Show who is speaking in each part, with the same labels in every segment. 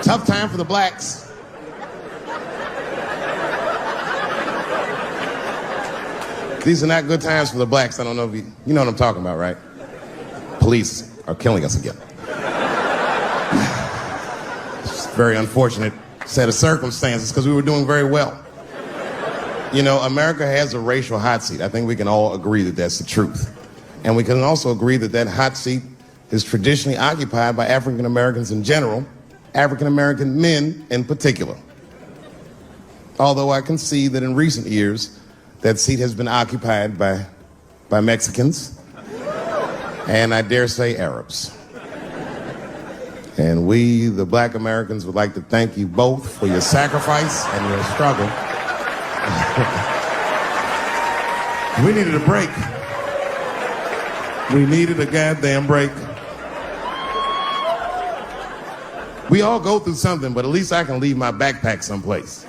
Speaker 1: Tough time for the blacks. These are not good times for the blacks. I don't know if you know what I'm talking about, right? Police are killing us again. It's a very unfortunate set of circumstances because we were doing very well. You know, America has a racial hot seat. I think we can all agree that that's the truth. And we can also agree that that hot seat is traditionally occupied by African Americans in general, African American men in particular. Although I can see that in recent years, that seat has been occupied by Mexicans, and I dare say Arabs. And we, the black Americans, would like to thank you both for your sacrifice and your struggle. We needed a break. We needed a goddamn break. We all go through something, but at least I can leave my backpack someplace.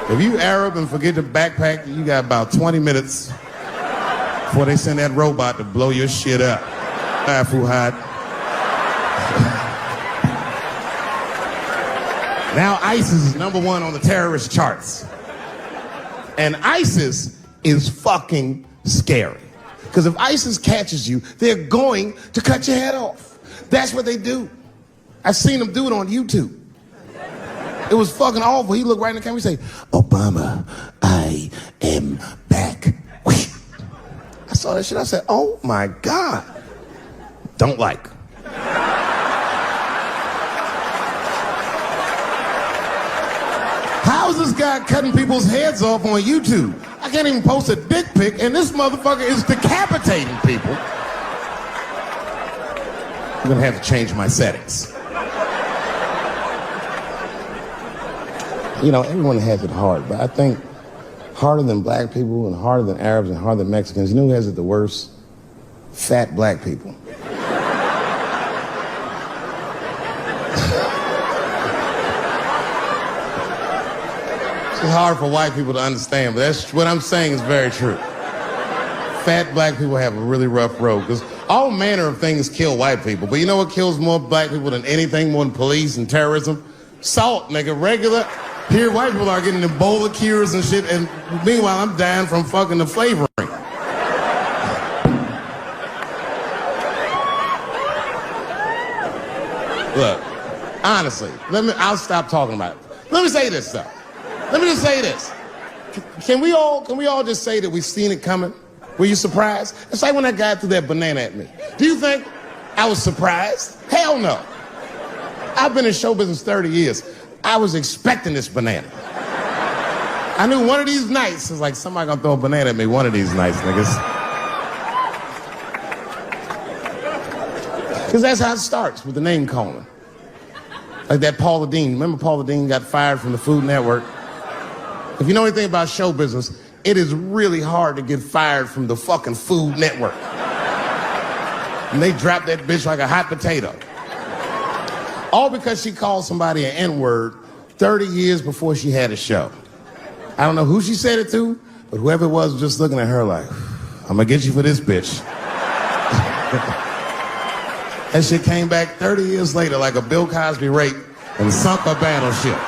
Speaker 1: If you Arab and forget your backpack, you got about 20 minutes before they send that robot to blow your shit up. Fuhad. Now ISIS is #1 on the terrorist charts. And ISIS is fucking scary. Because if ISIS catches you, they're going to cut your head off. That's what they do. I've seen them do it on YouTube. It was fucking awful. He looked right in the camera and say, "Obama, I am back." I saw that shit. I said, oh my God. Don't like. How is this guy cutting people's heads off on YouTube? I can't even post a dick pic, and this motherfucker is decapitating people. I'm gonna have to change my settings. You know, everyone has it hard, but I think harder than black people and harder than Arabs and harder than Mexicans, you know who has it the worst? Fat black people. It's hard for white people to understand, but that's what I'm saying is very true. Fat black people have a really rough road because all manner of things kill white people, but you know what kills more black people than anything, more than police and terrorism? Salt, nigga, regular. Here, white people are getting Ebola cures and shit, and meanwhile, I'm dying from fucking the flavoring. Look, honestly, I'll stop talking about it. Let me say this, though. Let me just say this. Can we all just say that we've seen it coming? Were you surprised? It's like when that guy threw that banana at me. Do you think I was surprised? Hell no. I've been in show business 30 years. I was expecting this banana. I knew one of these nights, it's like somebody gonna throw a banana at me one of these nights, niggas. Because that's how it starts, with the name calling. Like that Paula Deen. Remember Paula Deen got fired from the Food Network? If you know anything about show business, it is really hard to get fired from the fucking Food Network. And they dropped that bitch like a hot potato. All because she called somebody an N-word 30 years before she had a show. I don't know who she said it to, but whoever it was just looking at her like, I'm gonna get you for this bitch. That shit came back 30 years later like a Bill Cosby rape and sunk a battleship.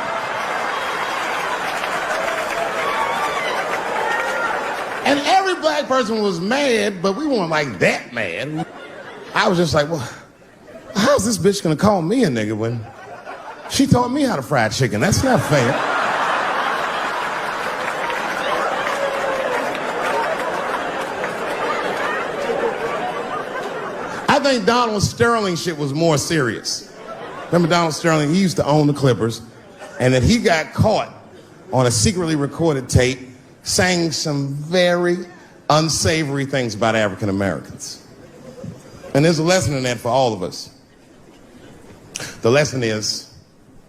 Speaker 1: And every black person was mad, but we weren't like that mad. I was just like, well, how's this bitch gonna call me a nigga when she taught me how to fry chicken? That's not fair. I think Donald Sterling shit was more serious. Remember Donald Sterling? He used to own the Clippers, and that he got caught on a secretly recorded tape saying some very unsavory things about African Americans. And there's a lesson in that for all of us. The lesson is,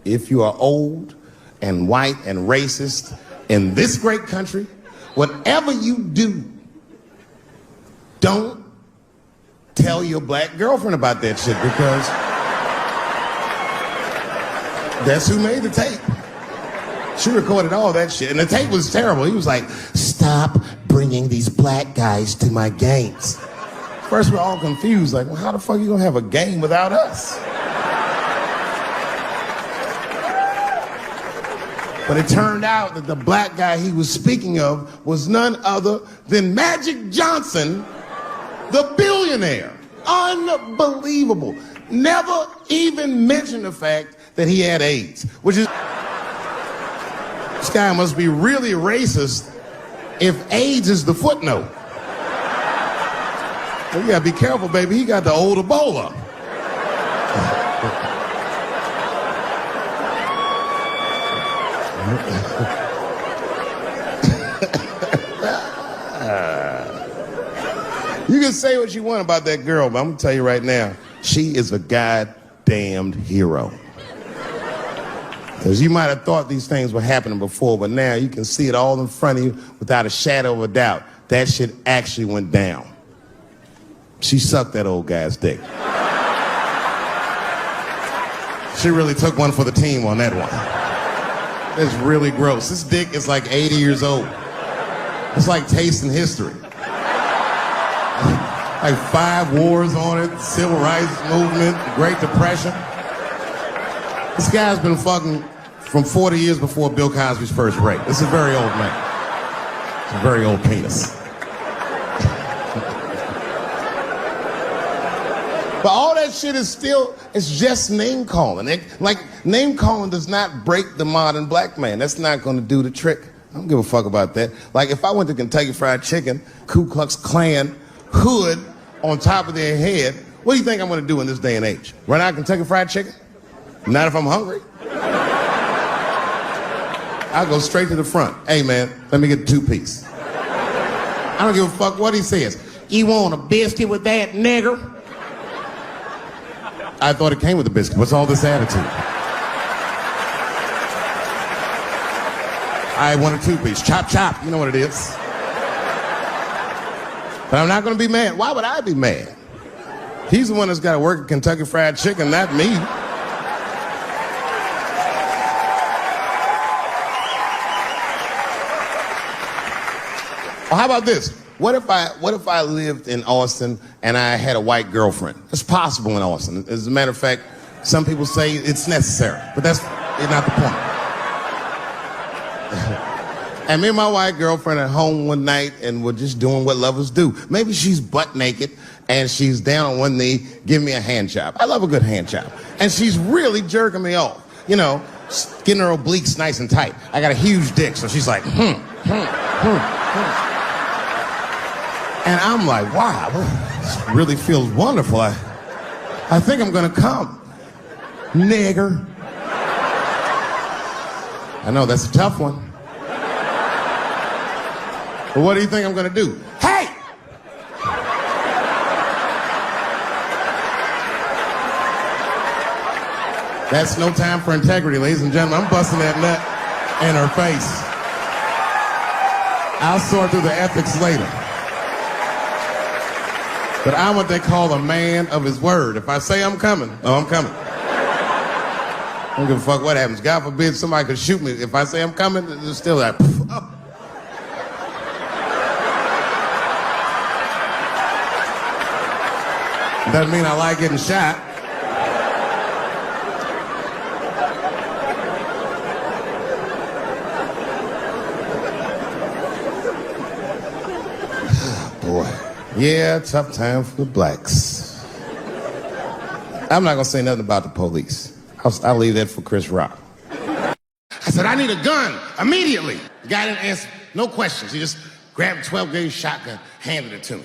Speaker 1: if you are old and white and racist in this great country, whatever you do, don't tell your black girlfriend about that shit, because that's who made the tape. She recorded all that shit, and the tape was terrible. He was like, stop bringing these black guys to my games. First, we're all confused, like, well, how the fuck are you gonna have a game without us? But it turned out that the black guy he was speaking of was none other than Magic Johnson, the billionaire. Unbelievable. Never even mentioned the fact that he had AIDS, which is... This guy must be really racist if AIDS is the footnote. Well, you gotta be careful, baby. He got the old Ebola. You can say what you want about that girl, but I'm gonna tell you right now, she is a goddamned hero. Because you might have thought these things were happening before, but now you can see it all in front of you without a shadow of a doubt. That shit actually went down. She sucked that old guy's dick. She really took one for the team on that one. It's really gross. This dick is like 80 years old. It's like tasting history. Like 5 wars on it, civil rights movement, Great Depression. This guy's been fucking from 40 years before Bill Cosby's first rape. This is a very old man. It's a very old penis. But all that shit is still, it's just name calling. Like, name calling does not break the modern black man. That's not gonna do the trick. I don't give a fuck about that. Like, if I went to Kentucky Fried Chicken, Ku Klux Klan, hood on top of their head, what do you think I'm gonna do in this day and age? Run out Kentucky Fried Chicken? Not if I'm hungry. I'll go straight to the front. Hey, man, let me get a 2-piece. I don't give a fuck what he says. You want a biscuit with that, nigger? I thought it came with a biscuit. What's all this attitude? I want a 2-piece. Chop, chop. You know what it is. But I'm not going to be mad. Why would I be mad? He's the one that's got to work at Kentucky Fried Chicken, not me. Well, how about this? What if I lived in Austin and I had a white girlfriend? It's possible in Austin. As a matter of fact, some people say it's necessary, but that's not the point. And me and my white girlfriend at home one night and we're just doing what lovers do. Maybe she's butt naked and she's down on one knee giving me a hand job. I love a good hand job. And she's really jerking me off. You know, getting her obliques nice and tight. I got a huge dick, so she's like, And I'm like, wow, this really feels wonderful. I think I'm gonna come. Nigger. I know, that's a tough one. But what do you think I'm gonna do? Hey! That's no time for integrity, ladies and gentlemen. I'm busting that nut in her face. I'll sort through the ethics later. But I'm what they call a man of his word. If I say I'm coming, I'm coming. I don't give a fuck what happens. God forbid somebody could shoot me. If I say I'm coming, there's still that. Oh. Doesn't mean I like getting shot. Boy. Yeah, tough time for the blacks. I'm not gonna say nothing about the police. I'll leave that for Chris Rock. I said, I need a gun immediately. The guy didn't answer, no questions. He just grabbed a 12-gauge shotgun, handed it to me.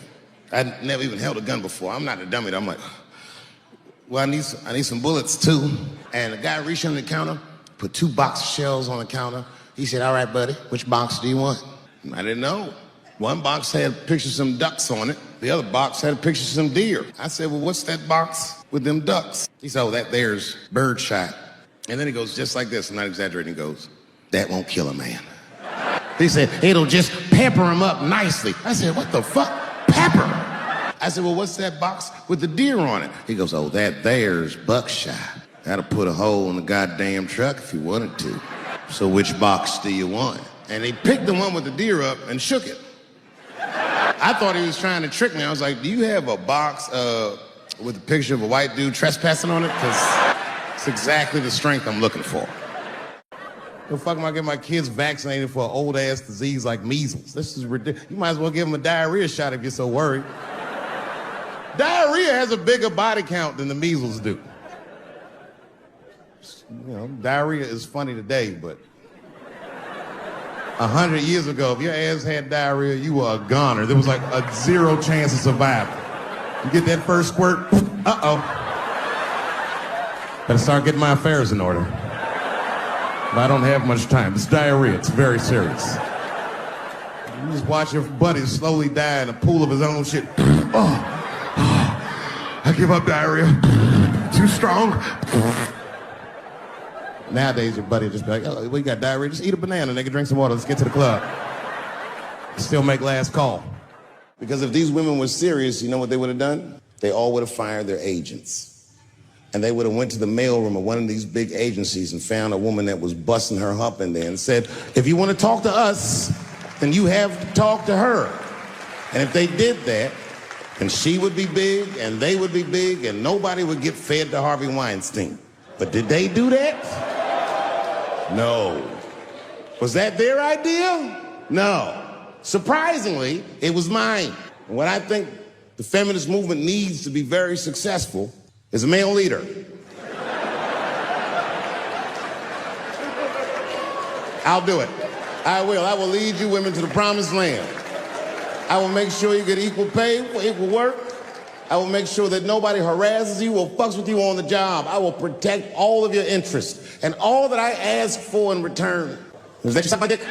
Speaker 1: I'd never even held a gun before. I'm not a dummy. I'm like, well, I need some bullets too. And the guy reached under the counter, put 2 box shells on the counter. He said, all right, buddy, which box do you want? I didn't know. One box had pictures of some ducks on it. The other box had pictures of some deer. I said, well, what's that box with them ducks? He said, oh, that there's birdshot. And then he goes just like this, I'm not exaggerating, he goes, that won't kill a man. He said, it'll just pepper him up nicely. I said, what the fuck? Pepper? I said, well, what's that box with the deer on it? He goes, oh, that there's buckshot. That'll put a hole in the goddamn truck if you wanted to. So which box do you want? And he picked the one with the deer up and shook it. I thought he was trying to trick me. I was like, do you have a box with a picture of a white dude trespassing on it? Because it's exactly the strength I'm looking for. The fuck am I getting my kids vaccinated for an old-ass disease like measles? This is ridiculous. You might as well give them a diarrhea shot if you're so worried. Diarrhea has a bigger body count than the measles do. You know, diarrhea is funny today, but 100 years ago, if your ass had diarrhea, you were a goner. There was like a 0 chance of survival. You get that first squirt, uh-oh. Better start getting my affairs in order. But I don't have much time. It's diarrhea. It's very serious. You just watch your buddy slowly die in a pool of his own shit. I give up diarrhea. Too strong. Nowadays, your buddy just be like, oh, we got diarrhea. Just eat a banana, nigga. Drink some water. Let's get to the club. Still make last call. Because if these women were serious, you know what they would have done? They all would have fired their agents. And they would have went to the mailroom of one of these big agencies and found a woman that was busting her hump in there and said, if you want to talk to us, then you have to talk to her. And if they did that, then she would be big and they would be big and nobody would get fed to Harvey Weinstein. But did they do that? No. Was that their idea? No. Surprisingly, it was mine. And what I think the feminist movement needs to be very successful is a male leader. I'll do it. I will. I will lead you women to the promised land. I will make sure you get equal pay for equal work. I will make sure that nobody harasses you or fucks with you on the job. I will protect all of your interests and all that I ask for in return. Is that you suck my dick?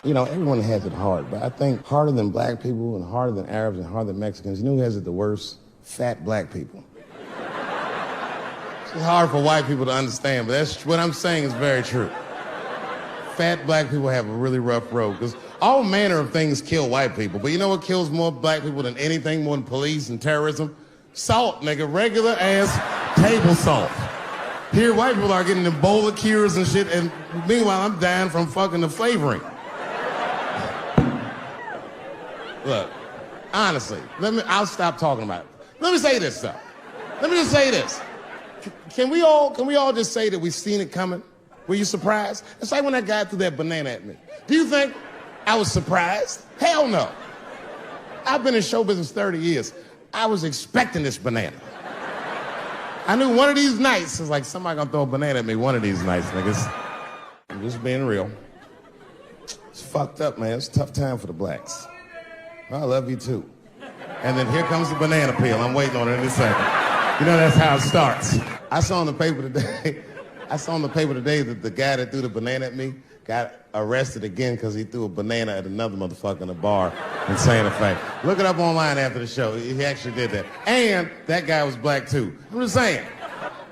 Speaker 1: You know, everyone has it hard, but I think harder than black people and harder than Arabs and harder than Mexicans, you know who has it the worst? Fat black people. It's hard for white people to understand, but that's what I'm saying is very true. Fat black people have a really rough road, because all manner of things kill white people, but you know what kills more black people than anything, more than police and terrorism? Salt, nigga, regular ass table salt. Here, white people are getting Ebola cures and shit, and meanwhile, I'm dying from fucking the flavoring. Look, honestly, I'll stop talking about it. Let me say this, though. Let me just say this. Can we all just say that we've seen it coming? Were you surprised? It's like when that guy threw that banana at me. Do you think I was surprised? Hell no. I've been in show business 30 years. I was expecting this banana. I knew one of these nights, it's like somebody gonna throw a banana at me one of these nights, niggas. I'm just being real. It's fucked up, man. It's a tough time for the blacks. I love you too. And then here comes the banana peel. I'm waiting on it in a second. You know, that's how it starts. I saw in the paper today that the guy that threw the banana at me got arrested again because he threw a banana at another motherfucker in a bar in Santa Fe. Look it up online after the show. He actually did that. And that guy was black too. I'm just saying.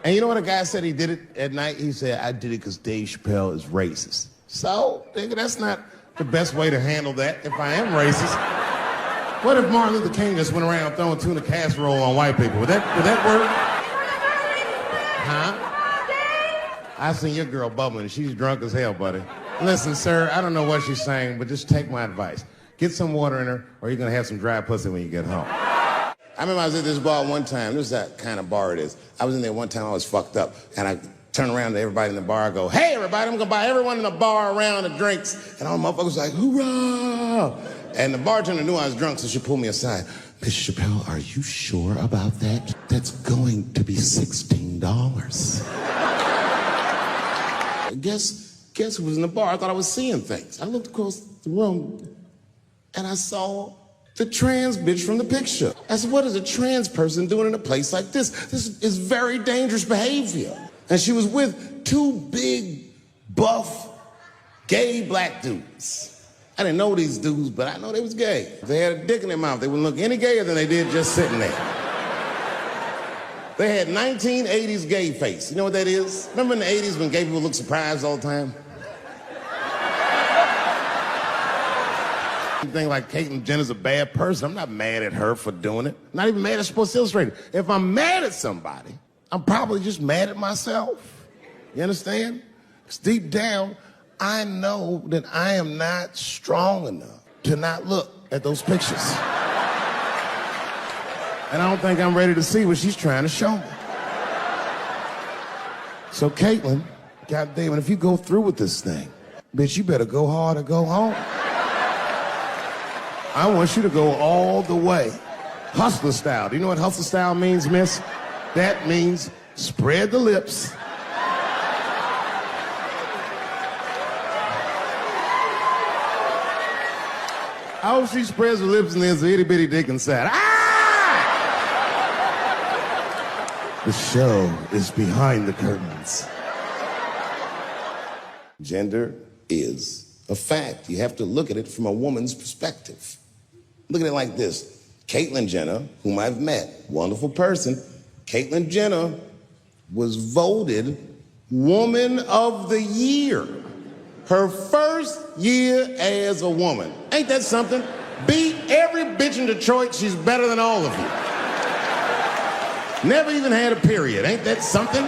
Speaker 1: And you know what a guy said he did it at night? He said, I did it because Dave Chappelle is racist. So, nigga, that's not the best way to handle that if I am racist. What if Martin Luther King just went around throwing tuna casserole on white people? Would that work? Huh? I seen your girl bubbling. She's drunk as hell, buddy. Listen, sir, I don't know what she's saying, but just take my advice. Get some water in her, or you're gonna have some dry pussy when you get home. I remember I was at this bar one time. This is that kind of bar it is. I was in there one time, I was fucked up, and I turned around to everybody in the bar, I go, hey, everybody, I'm gonna buy everyone in the bar around the drinks. And all the motherfuckers was like, hoorah! And the bartender knew I was drunk, so she pulled me aside. Mr. Chappelle, are you sure about that? That's going to be $16. Guess who was in the bar? I thought I was seeing things. I looked across the room, and I saw the trans bitch from the picture. I said, what is a trans person doing in a place like this? This is very dangerous behavior. And she was with two big, buff, gay black dudes. I didn't know these dudes, but I know they was gay. If they had a dick in their mouth, they wouldn't look any gayer than they did just sitting there. They had 1980s gay face. You know what that is? Remember in the 80s when gay people looked surprised all the time? You think like Caitlyn Jenner's a bad person. I'm not mad at her for doing it. I'm not even mad at Sports Illustrated. If I'm mad at somebody, I'm probably just mad at myself. You understand? Because deep down, I know that I am not strong enough to not look at those pictures. And I don't think I'm ready to see what she's trying to show me. So Caitlyn, God damn it, if you go through with this thing, bitch, you better go hard or go home. I want you to go all the way. Hustler style. Do you know what hustler style means, miss? That means spread the lips. I hope she spreads her lips and there's an itty bitty dick inside. Ah! The show is behind the curtains. Gender is a fact. You have to look at it from a woman's perspective. Look at it like this. Caitlyn Jenner, whom I've met, wonderful person. Caitlyn Jenner was voted Woman of the Year. Her first year as a woman. Ain't that something? Beat every bitch in Detroit. She's better than all of you. Never even had a period. Ain't that something?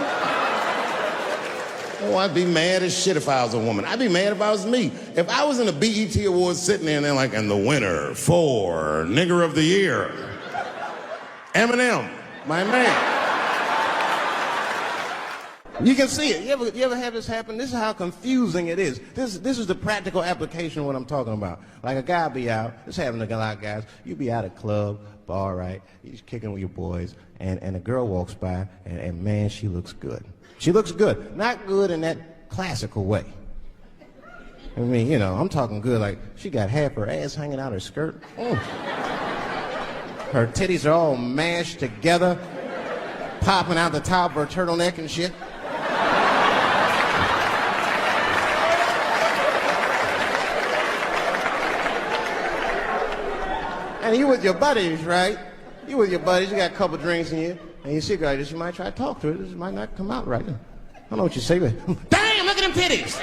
Speaker 1: Oh, I'd be mad as shit if I was a woman. I'd be mad if I was me. If I was in a BET Awards sitting there and they're like, and the winner for Nigger of the Year, Eminem, my man. You can see it. You ever have this happen? This is how confusing it is. This is the practical application of what I'm talking about. Like a guy be out, this happens to a lot of guys. You be out at a club, bar, right? You're kicking with your boys, and a girl walks by, and man, she looks good. She looks good. Not good in that classical way. I mean, you know, I'm talking good like she got half her ass hanging out her skirt. Her titties are all mashed together, popping out the top of her turtleneck and shit. And you with your buddies, right? You with your buddies, you got a couple drinks in you, and you see a girl, you might try to talk to her. This might not come out right. I don't know what you say, but damn, look at them titties!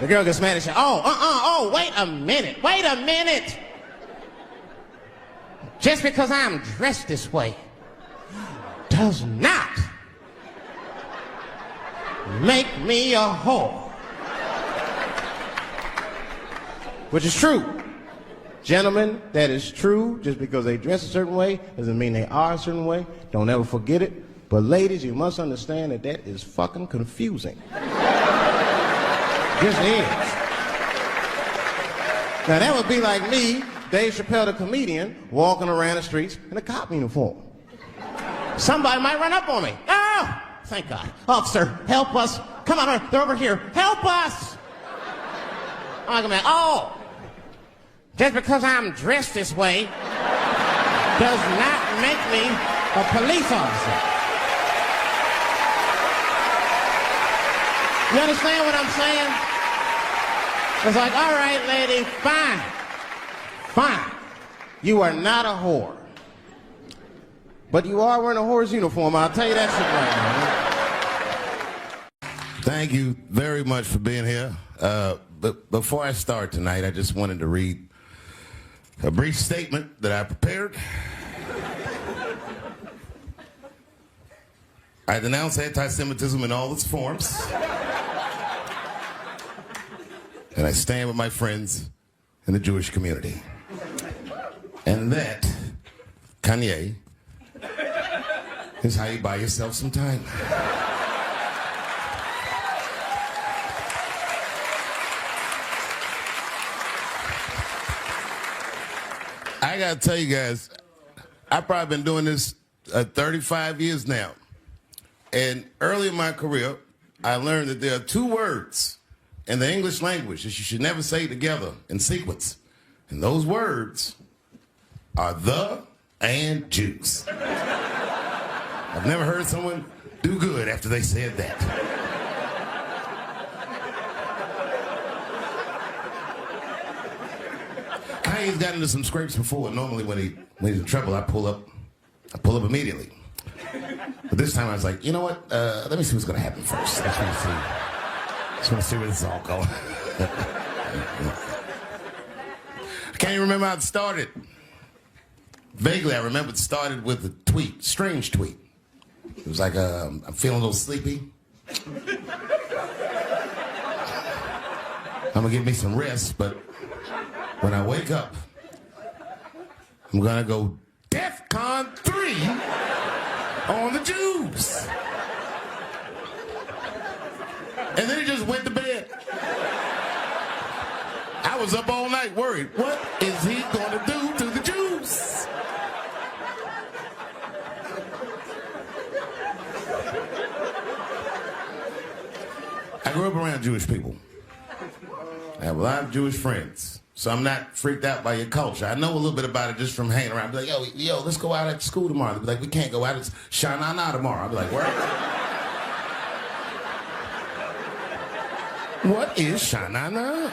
Speaker 1: The girl gets mad and says, oh, wait a minute. Just because I'm dressed this way does not make me a whore. Which is true. Gentlemen, that is true. Just because they dress a certain way doesn't mean they are a certain way. Don't ever forget it. But ladies, you must understand that that is fucking confusing. Just is. Now that would be like me, Dave Chappelle, the comedian, walking around the streets in a cop uniform. Somebody might run up on me. Oh, thank God. Officer, help us. Come on, they're over here. Help us. I'm like, oh, just because I'm dressed this way does not make me a police officer. You understand what I'm saying? It's like, all right, lady, fine. You are not a whore. But you are wearing a whore's uniform, I'll tell you that shit right now. Thank you very much for being here. But before I start tonight, I just wanted to read a brief statement that I prepared. I denounce anti-Semitism in all its forms. And I stand with my friends in the Jewish community. And that, Kanye, is how you buy yourself some time. I gotta tell you guys, I've probably been doing this 35 years now. And early in my career, I learned that there are two words in the English language that you should never say together in sequence. And those words are the and juice. I've never heard someone do good after they said that. Kanye's got into some scrapes before. Normally when he's in trouble, I pull up immediately. But this time I was like, you know what? Let me see what's gonna happen first. Let's want to see where this is all going. I can't even remember how it started. Vaguely, I remember it started with a tweet, strange tweet. It was like, I'm feeling a little sleepy. I'm gonna give me some rest, but when I wake up, I'm gonna go DEFCON 3 on the Jews. And then he just went to bed. I was up all night worried. What is he going to do to the Jews? I grew up around Jewish people. I have a lot of Jewish friends. So I'm not freaked out by your culture. I know a little bit about it just from hanging around. I'll be like, yo, let's go out at school tomorrow. They'll be like, we can't go out. It's Shana Na tomorrow. I'll be like, what? What is Shana Na?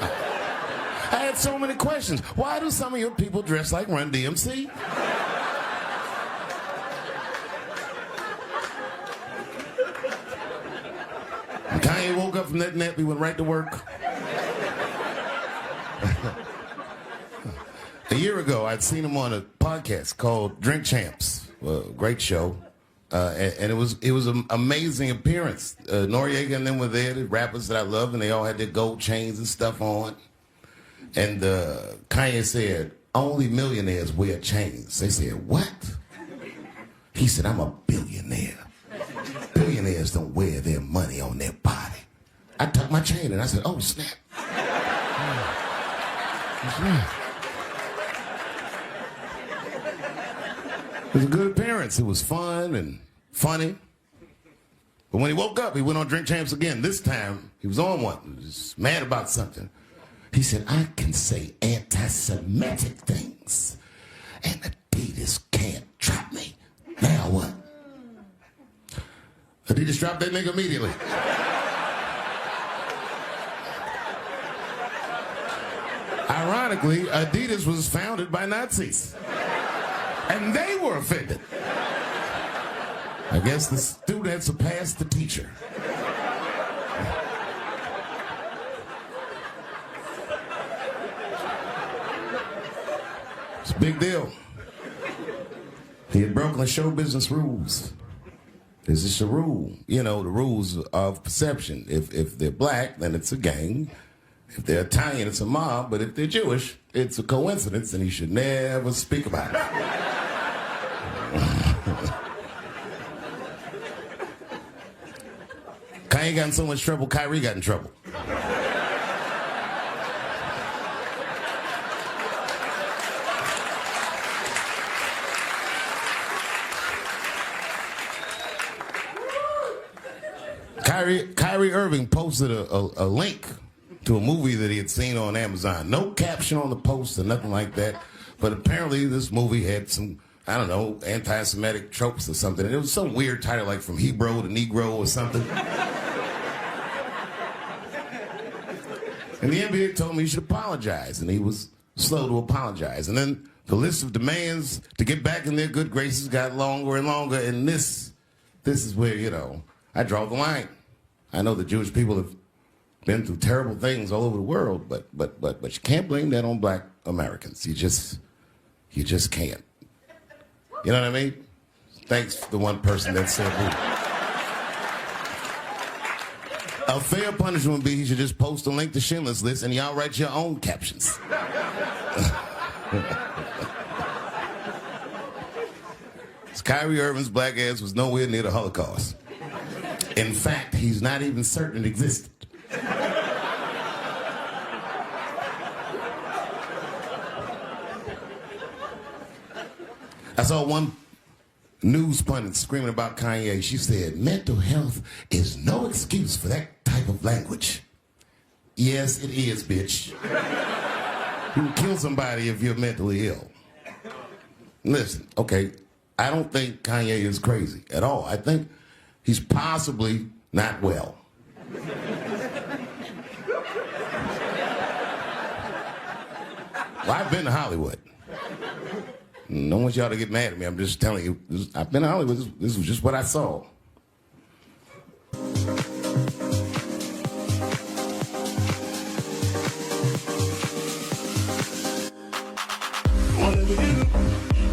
Speaker 1: I had so many questions. Why do some of your people dress like Run DMC? And Kanye woke up from that nap, he went right to work. A year ago, I'd seen him on a podcast called Drink Champs, great show, and it was an amazing appearance. Noriega and them were there, the rappers that I love, and they all had their gold chains and stuff on. And Kanye said, only millionaires wear chains. They said, what? He said, I'm a billionaire. Billionaires don't wear their money on their body. I tucked my chain and I said, oh, snap. That's right. It was a good appearance. It was fun and funny. But when he woke up, he went on Drink Champs again. This time, he was on one. He was mad about something. He said, I can say anti-Semitic things, and Adidas can't trap me. Now what? Adidas dropped that nigga immediately. Ironically, Adidas was founded by Nazis. And they were offended. I guess the student had surpassed the teacher. It's a big deal. He had broken the show business rules. There's just a rule, you know, the rules of perception. If they're black, then it's a gang. If they're Italian, it's a mob. But if they're Jewish, it's a coincidence, and you should never speak about it. Kanye got in so much trouble, Kyrie got in trouble. Kyrie Irving posted a link to a movie that he had seen on Amazon. No caption on the post or nothing like that. But apparently this movie had some, I don't know, anti-Semitic tropes or something. And it was some weird title like From Hebrew to Negro or something. And the NBA told me he should apologize, and he was slow to apologize. And then the list of demands to get back in their good graces got longer and longer, and this is where, you know, I draw the line. I know the Jewish people have been through terrible things all over the world, but you can't blame that on black Americans. You just can't. You know what I mean? Thanks to the one person that said who. A fair punishment would be he should just post a link to Schindler's List and y'all write your own captions. Kyrie Irving's black ass was nowhere near the Holocaust. In fact, he's not even certain it existed. I saw one news pundit screaming about Kanye. She said, mental health is no excuse for that type of language. Yes, it is, bitch. You can kill somebody if you're mentally ill. Listen, okay, I don't think Kanye is crazy at all. I think he's possibly not well. Well, I've been to Hollywood. I don't want y'all to get mad at me. I'm just telling you. I've been to Hollywood. This was just what I saw.
Speaker 2: Whatever you do,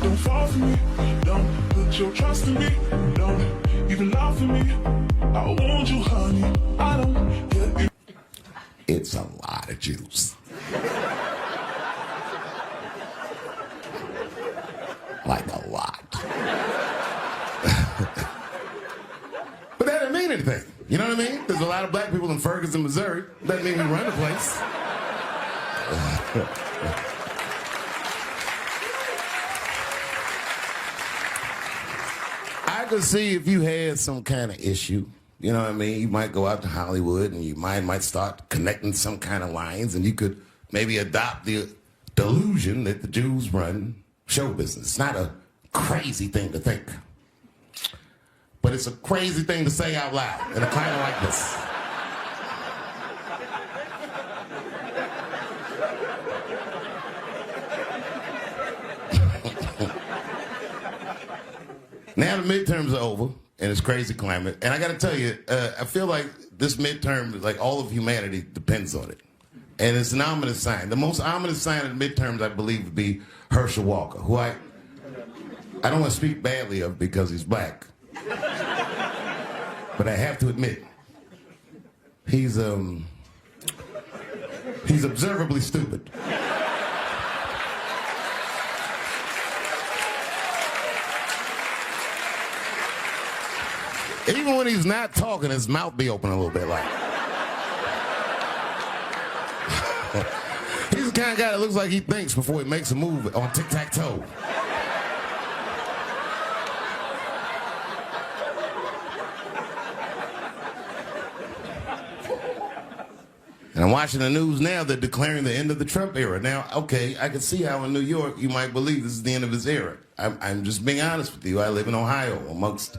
Speaker 2: don't fall for me. Don't put your trust in me. Don't even lie for me. I want you, honey. I don't get you.
Speaker 1: It's a lot of juice. Like a lot. You know what I mean? There's a lot of black people in Ferguson, Missouri. Doesn't mean we run the place. I could see if you had some kind of issue, you know what I mean? You might go out to Hollywood and your mind might start connecting some kind of lines, and you could maybe adopt the delusion that the Jews run show business. It's not a crazy thing to think, but it's a crazy thing to say out loud in a kind of like this. Now the midterms are over, and it's crazy climate. And I got to tell you, I feel like this midterm, like all of humanity, depends on it. And it's an ominous sign. The most ominous sign of the midterms, I believe, would be Herschel Walker, who I don't want to speak badly of because he's black. But I have to admit, he's observably stupid. Even when he's not talking, his mouth be open a little bit like. He's the kind of guy that looks like he thinks before he makes a move on tic-tac-toe. And I'm watching the news now, they're declaring the end of the Trump era. Now, okay, I can see how in New York you might believe this is the end of his era. I'm just being honest with you. I live in Ohio amongst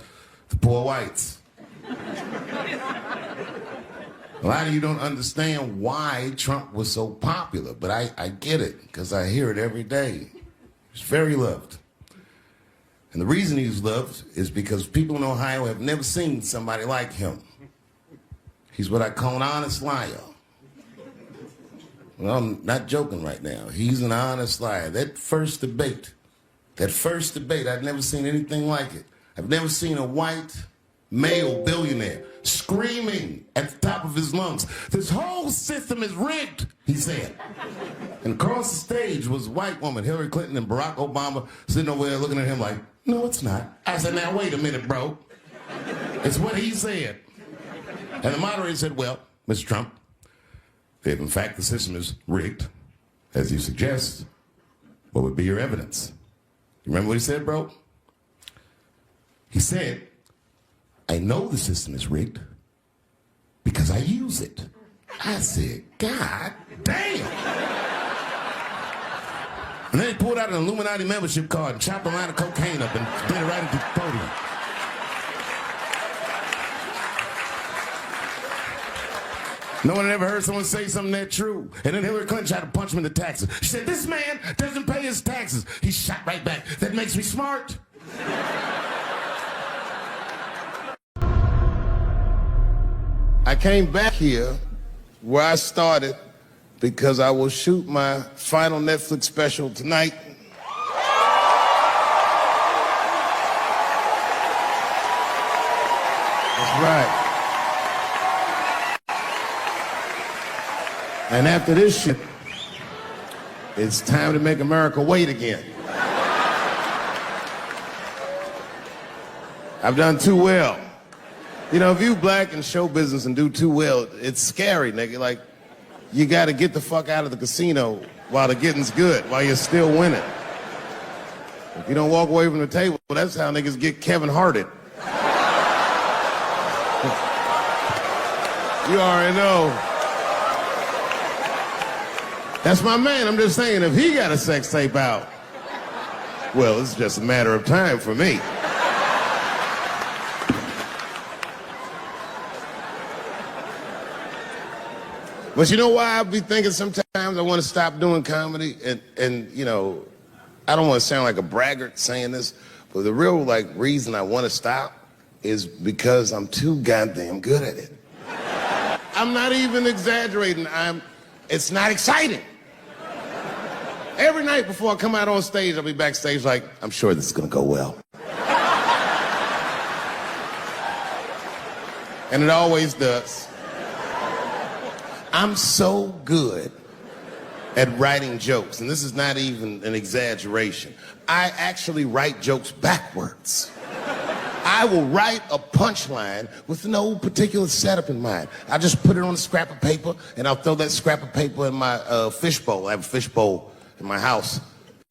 Speaker 1: the poor whites. A lot of you don't understand why Trump was so popular, but I get it, because I hear it every day. He's very loved. And the reason he's loved is because people in Ohio have never seen somebody like him. He's what I call an honest liar. Well, I'm not joking right now. He's an honest liar. That first debate, I've never seen anything like it. I've never seen a white male billionaire screaming at the top of his lungs, "This whole system is rigged," he said. And across the stage was a white woman, Hillary Clinton and Barack Obama, sitting over there looking at him like, "No, it's not." I said, "Now, wait a minute, bro. It's what he said." And the moderator said, "Well, Mr. Trump, if in fact the system is rigged, as you suggest, what would be your evidence?" You remember what he said, bro? He said, "I know the system is rigged because I use it." I said, "God damn." And then he pulled out an Illuminati membership card and chopped a line of cocaine up and did it right into the podium. No one had ever heard someone say something that true. And then Hillary Clinton tried to punch him in the taxes. She said, "This man doesn't pay his taxes." He shot right back. "That makes me smart." I came back here where I started because I will shoot my final Netflix special tonight. That's right. And after this shit, it's time to make America wait again. I've done too well. You know, if you black in show business and do too well, it's scary, nigga. Like, you got to get the fuck out of the casino while the getting's good, while you're still winning. If you don't walk away from the table, that's how niggas get Kevin Harted. You already know. That's my man. I'm just saying, if he got a sex tape out, well, it's just a matter of time for me. But you know why I be thinking sometimes I want to stop doing comedy? And you know, I don't want to sound like a braggart saying this, but the real reason I want to stop is because I'm too goddamn good at it. I'm not even exaggerating. It's not exciting. Every night before I come out on stage, I'll be backstage like, "I'm sure this is gonna go well." And it always does. I'm so good at writing jokes, and this is not even an exaggeration. I actually write jokes backwards. I will write a punchline with no particular setup in mind. I just put it on a scrap of paper, and I'll throw that scrap of paper in my fishbowl. I have a fishbowl in my house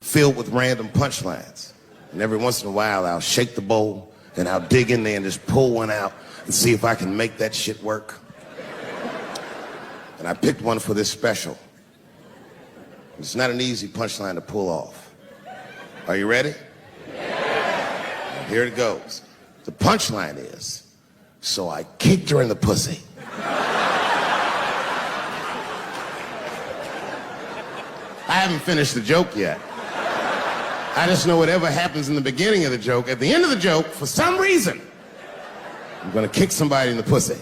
Speaker 1: filled with random punchlines. And every once in a while, I'll shake the bowl, and I'll dig in there and just pull one out and see if I can make that shit work. And I picked one for this special. It's not an easy punchline to pull off. Are you ready? Yeah. Here it goes. The punchline is, so I kicked her in the pussy. I haven't finished the joke yet. I just know whatever happens in the beginning of the joke, at the end of the joke, for some reason, I'm gonna kick somebody in the pussy.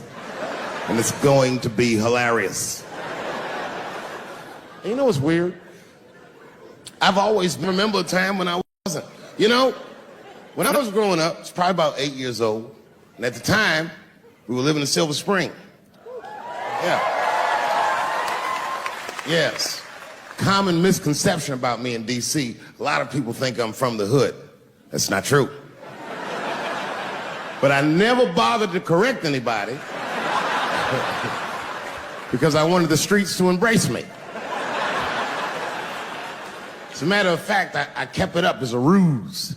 Speaker 1: And it's going to be hilarious. And you know what's weird? I've always remembered a time when I wasn't. You know, when I was growing up, I was probably about 8 years old. And at the time, we were living in Silver Spring. Yeah. Yes. Common misconception about me in D.C. A lot of people think I'm from the hood. That's not true. But I never bothered to correct anybody because I wanted the streets to embrace me. As a matter of fact, I kept it up as a ruse.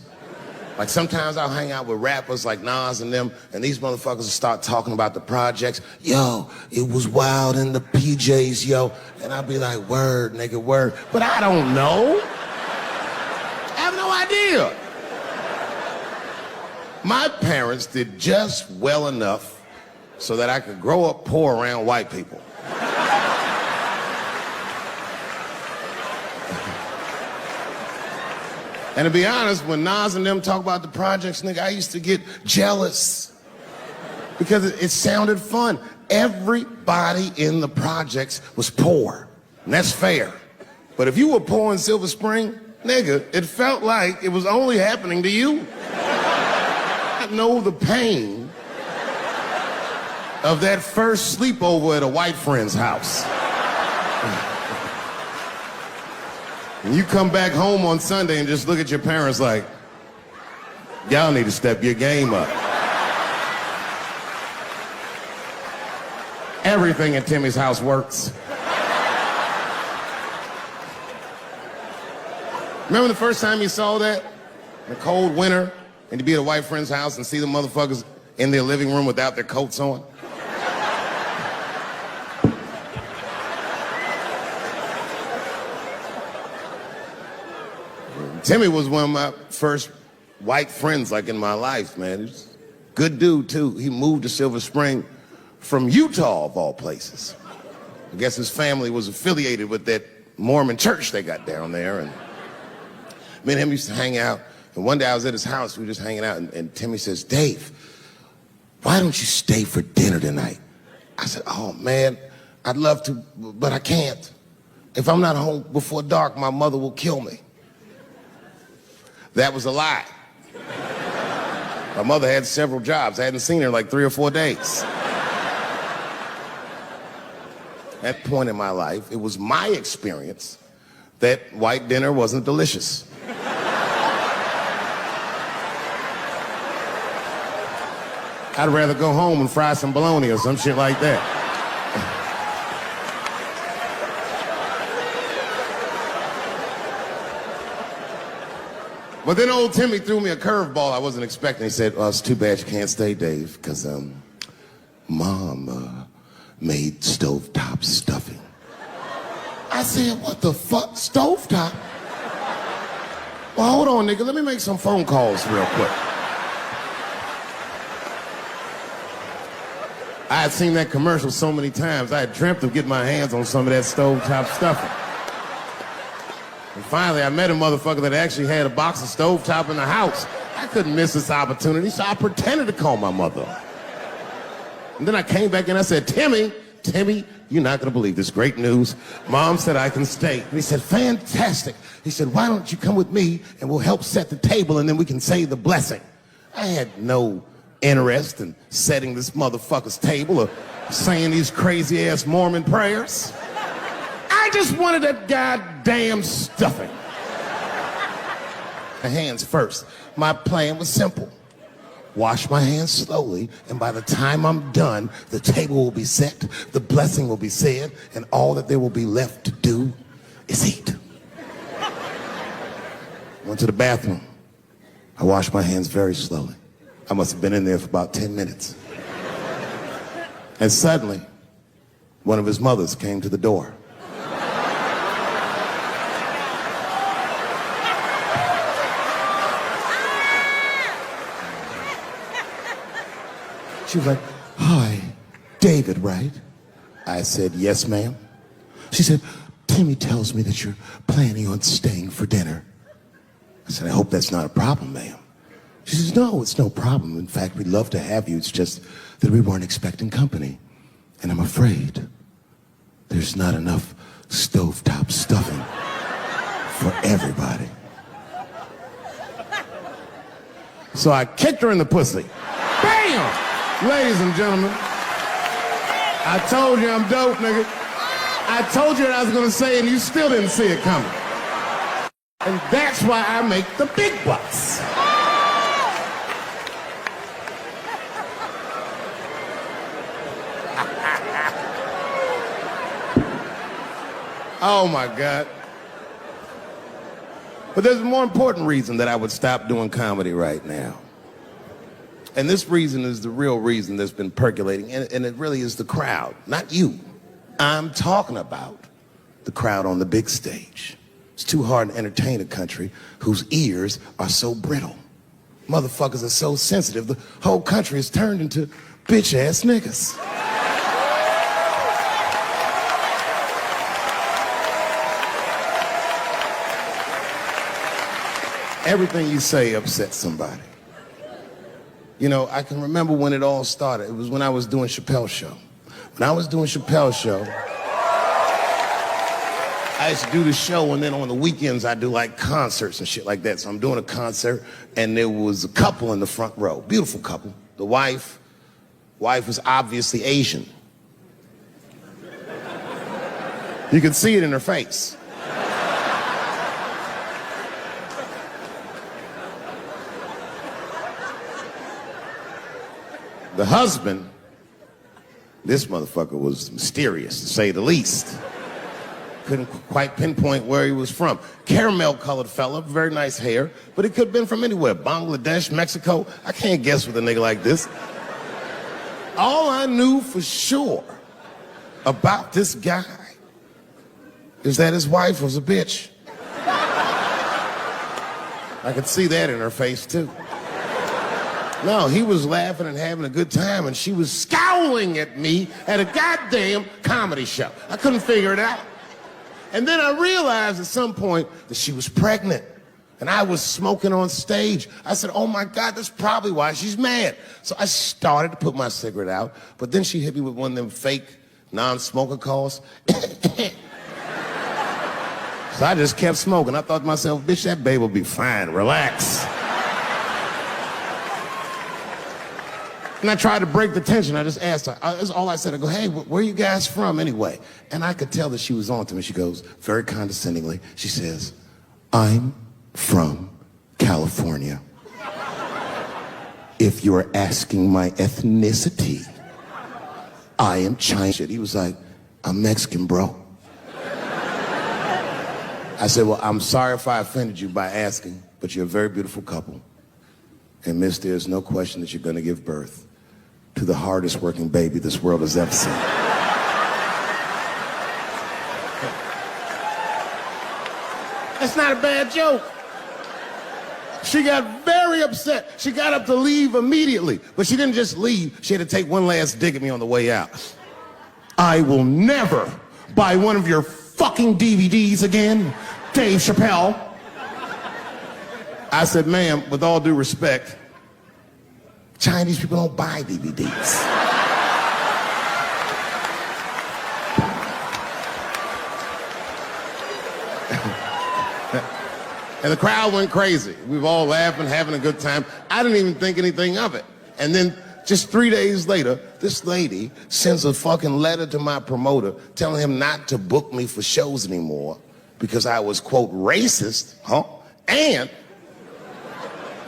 Speaker 1: Like sometimes I'll hang out with rappers like Nas and them, and these motherfuckers will start talking about the projects. Yo, it was wild in the PJs, yo. And I'll be like, word, nigga, word. But I don't know. I have no idea. My parents did just well enough so that I could grow up poor around white people. And to be honest, when Nas and them talk about the projects, nigga, I used to get jealous because it sounded fun. Everybody in the projects was poor, and that's fair. But if you were poor in Silver Spring, nigga, it felt like it was only happening to you. I know the pain of that first sleepover at a white friend's house. And you come back home on Sunday and just look at your parents like, y'all need to step your game up. Everything in Timmy's house works. Remember the first time you saw that? In a cold winter, and you'd be at a white friend's house and see the motherfuckers in their living room without their coats on? Timmy was one of my first white friends, like, in my life, man. He's a good dude, too. He moved to Silver Spring from Utah, of all places. I guess his family was affiliated with that Mormon church they got down there. And me and him used to hang out. And one day I was at his house, we were just hanging out, and Timmy says, Dave, why don't you stay for dinner tonight? I said, oh, man, I'd love to, but I can't. If I'm not home before dark, my mother will kill me. That was a lie. My mother had several jobs. I hadn't seen her in like 3 or 4 days. At that point in my life, it was my experience that white dinner wasn't delicious. I'd rather go home and fry some bologna or some shit like that. But then old Timmy threw me a curveball I wasn't expecting. He said, it's too bad you can't stay, Dave, because Mom made stovetop stuffing. I said, what the fuck, stovetop? Well, hold on, nigga, let me make some phone calls real quick. I had seen that commercial so many times, I had dreamt of getting my hands on some of that stovetop stuffing. And finally, I met a motherfucker that actually had a box of stovetop in the house. I couldn't miss this opportunity, so I pretended to call my mother. And then I came back and I said, Timmy, you're not gonna believe this great news. Mom said I can stay. And he said, fantastic. He said, why don't you come with me and we'll help set the table and then we can say the blessing. I had no interest in setting this motherfucker's table or saying these crazy ass Mormon prayers. I just wanted that goddamn stuffing. My hands first. My plan was simple. wash my hands slowly, and by the time I'm done, the table will be set, the blessing will be said, and all that there will be left to do is eat. Went to the bathroom. I washed my hands very slowly. I must have been in there for about 10 minutes. And suddenly, one of his mothers came to the door. She was like, "Hi, David, right?" I said, "Yes, ma'am." She said, "Timmy tells me that you're planning on staying for dinner." I said, "I hope that's not a problem, ma'am." She says, "No, it's no problem. In fact, we'd love to have you. It's just that we weren't expecting company. And I'm afraid there's not enough stovetop stuffing for everybody." So I kicked her in the pussy. Bam! Ladies and gentlemen, I told you I'm dope, nigga. I told you what I was gonna say and you still didn't see it coming. And that's why I make the big bucks. Oh my God. But there's a more important reason that I would stop doing comedy right now. And this reason is the real reason that's been percolating, and it really is the crowd, not you. I'm talking about the crowd on the big stage. It's too hard to entertain a country whose ears are so brittle. Motherfuckers are so sensitive, the whole country is turned into bitch-ass niggas. Everything you say upsets somebody. You know, I can remember when it all started. It was when I was doing Chappelle's show. When I was doing Chappelle's show, I used to do the show, and then on the weekends I do like concerts and shit like that. So I'm doing a concert, and there was a couple in the front row, beautiful couple. The wife was obviously Asian. You could see it in her face. The husband, this motherfucker was mysterious, to say the least. Couldn't quite pinpoint where he was from. Caramel-colored fella, very nice hair, but he could have been from anywhere. Bangladesh, Mexico. I can't guess with a nigga like this. All I knew for sure about this guy is that his wife was a bitch. I could see that in her face, too. No, he was laughing and having a good time, and she was scowling at me at a goddamn comedy show. I couldn't figure it out. And then I realized at some point that she was pregnant, and I was smoking on stage. I said, "Oh my God, that's probably why she's mad." So I started to put my cigarette out, but then she hit me with one of them fake non-smoker calls. So I just kept smoking. I thought to myself, "Bitch, that babe will be fine, relax." And I tried to break the tension. I just asked her. That's all I said. I go, "Hey, where are you guys from anyway?" And I could tell that she was on to me. She goes, very condescendingly, she says, "I'm from California. If you're asking my ethnicity, I am Chinese." He was like, "I'm Mexican, bro." I said, "Well, I'm sorry if I offended you by asking, but you're a very beautiful couple. And miss, there's no question that you're going to give birth to the hardest working baby this world has ever seen." That's not a bad joke. She got very upset. She got up to leave immediately, but she didn't just leave. She had to take one last dig at me on the way out. "I will never buy one of your fucking DVDs again, Dave Chappelle." I said, "Ma'am, with all due respect, Chinese people don't buy DVDs." And the crowd went crazy. We were all laughing, having a good time. I didn't even think anything of it. And then just 3 days later, this lady sends a fucking letter to my promoter telling him not to book me for shows anymore because I was, quote, racist, and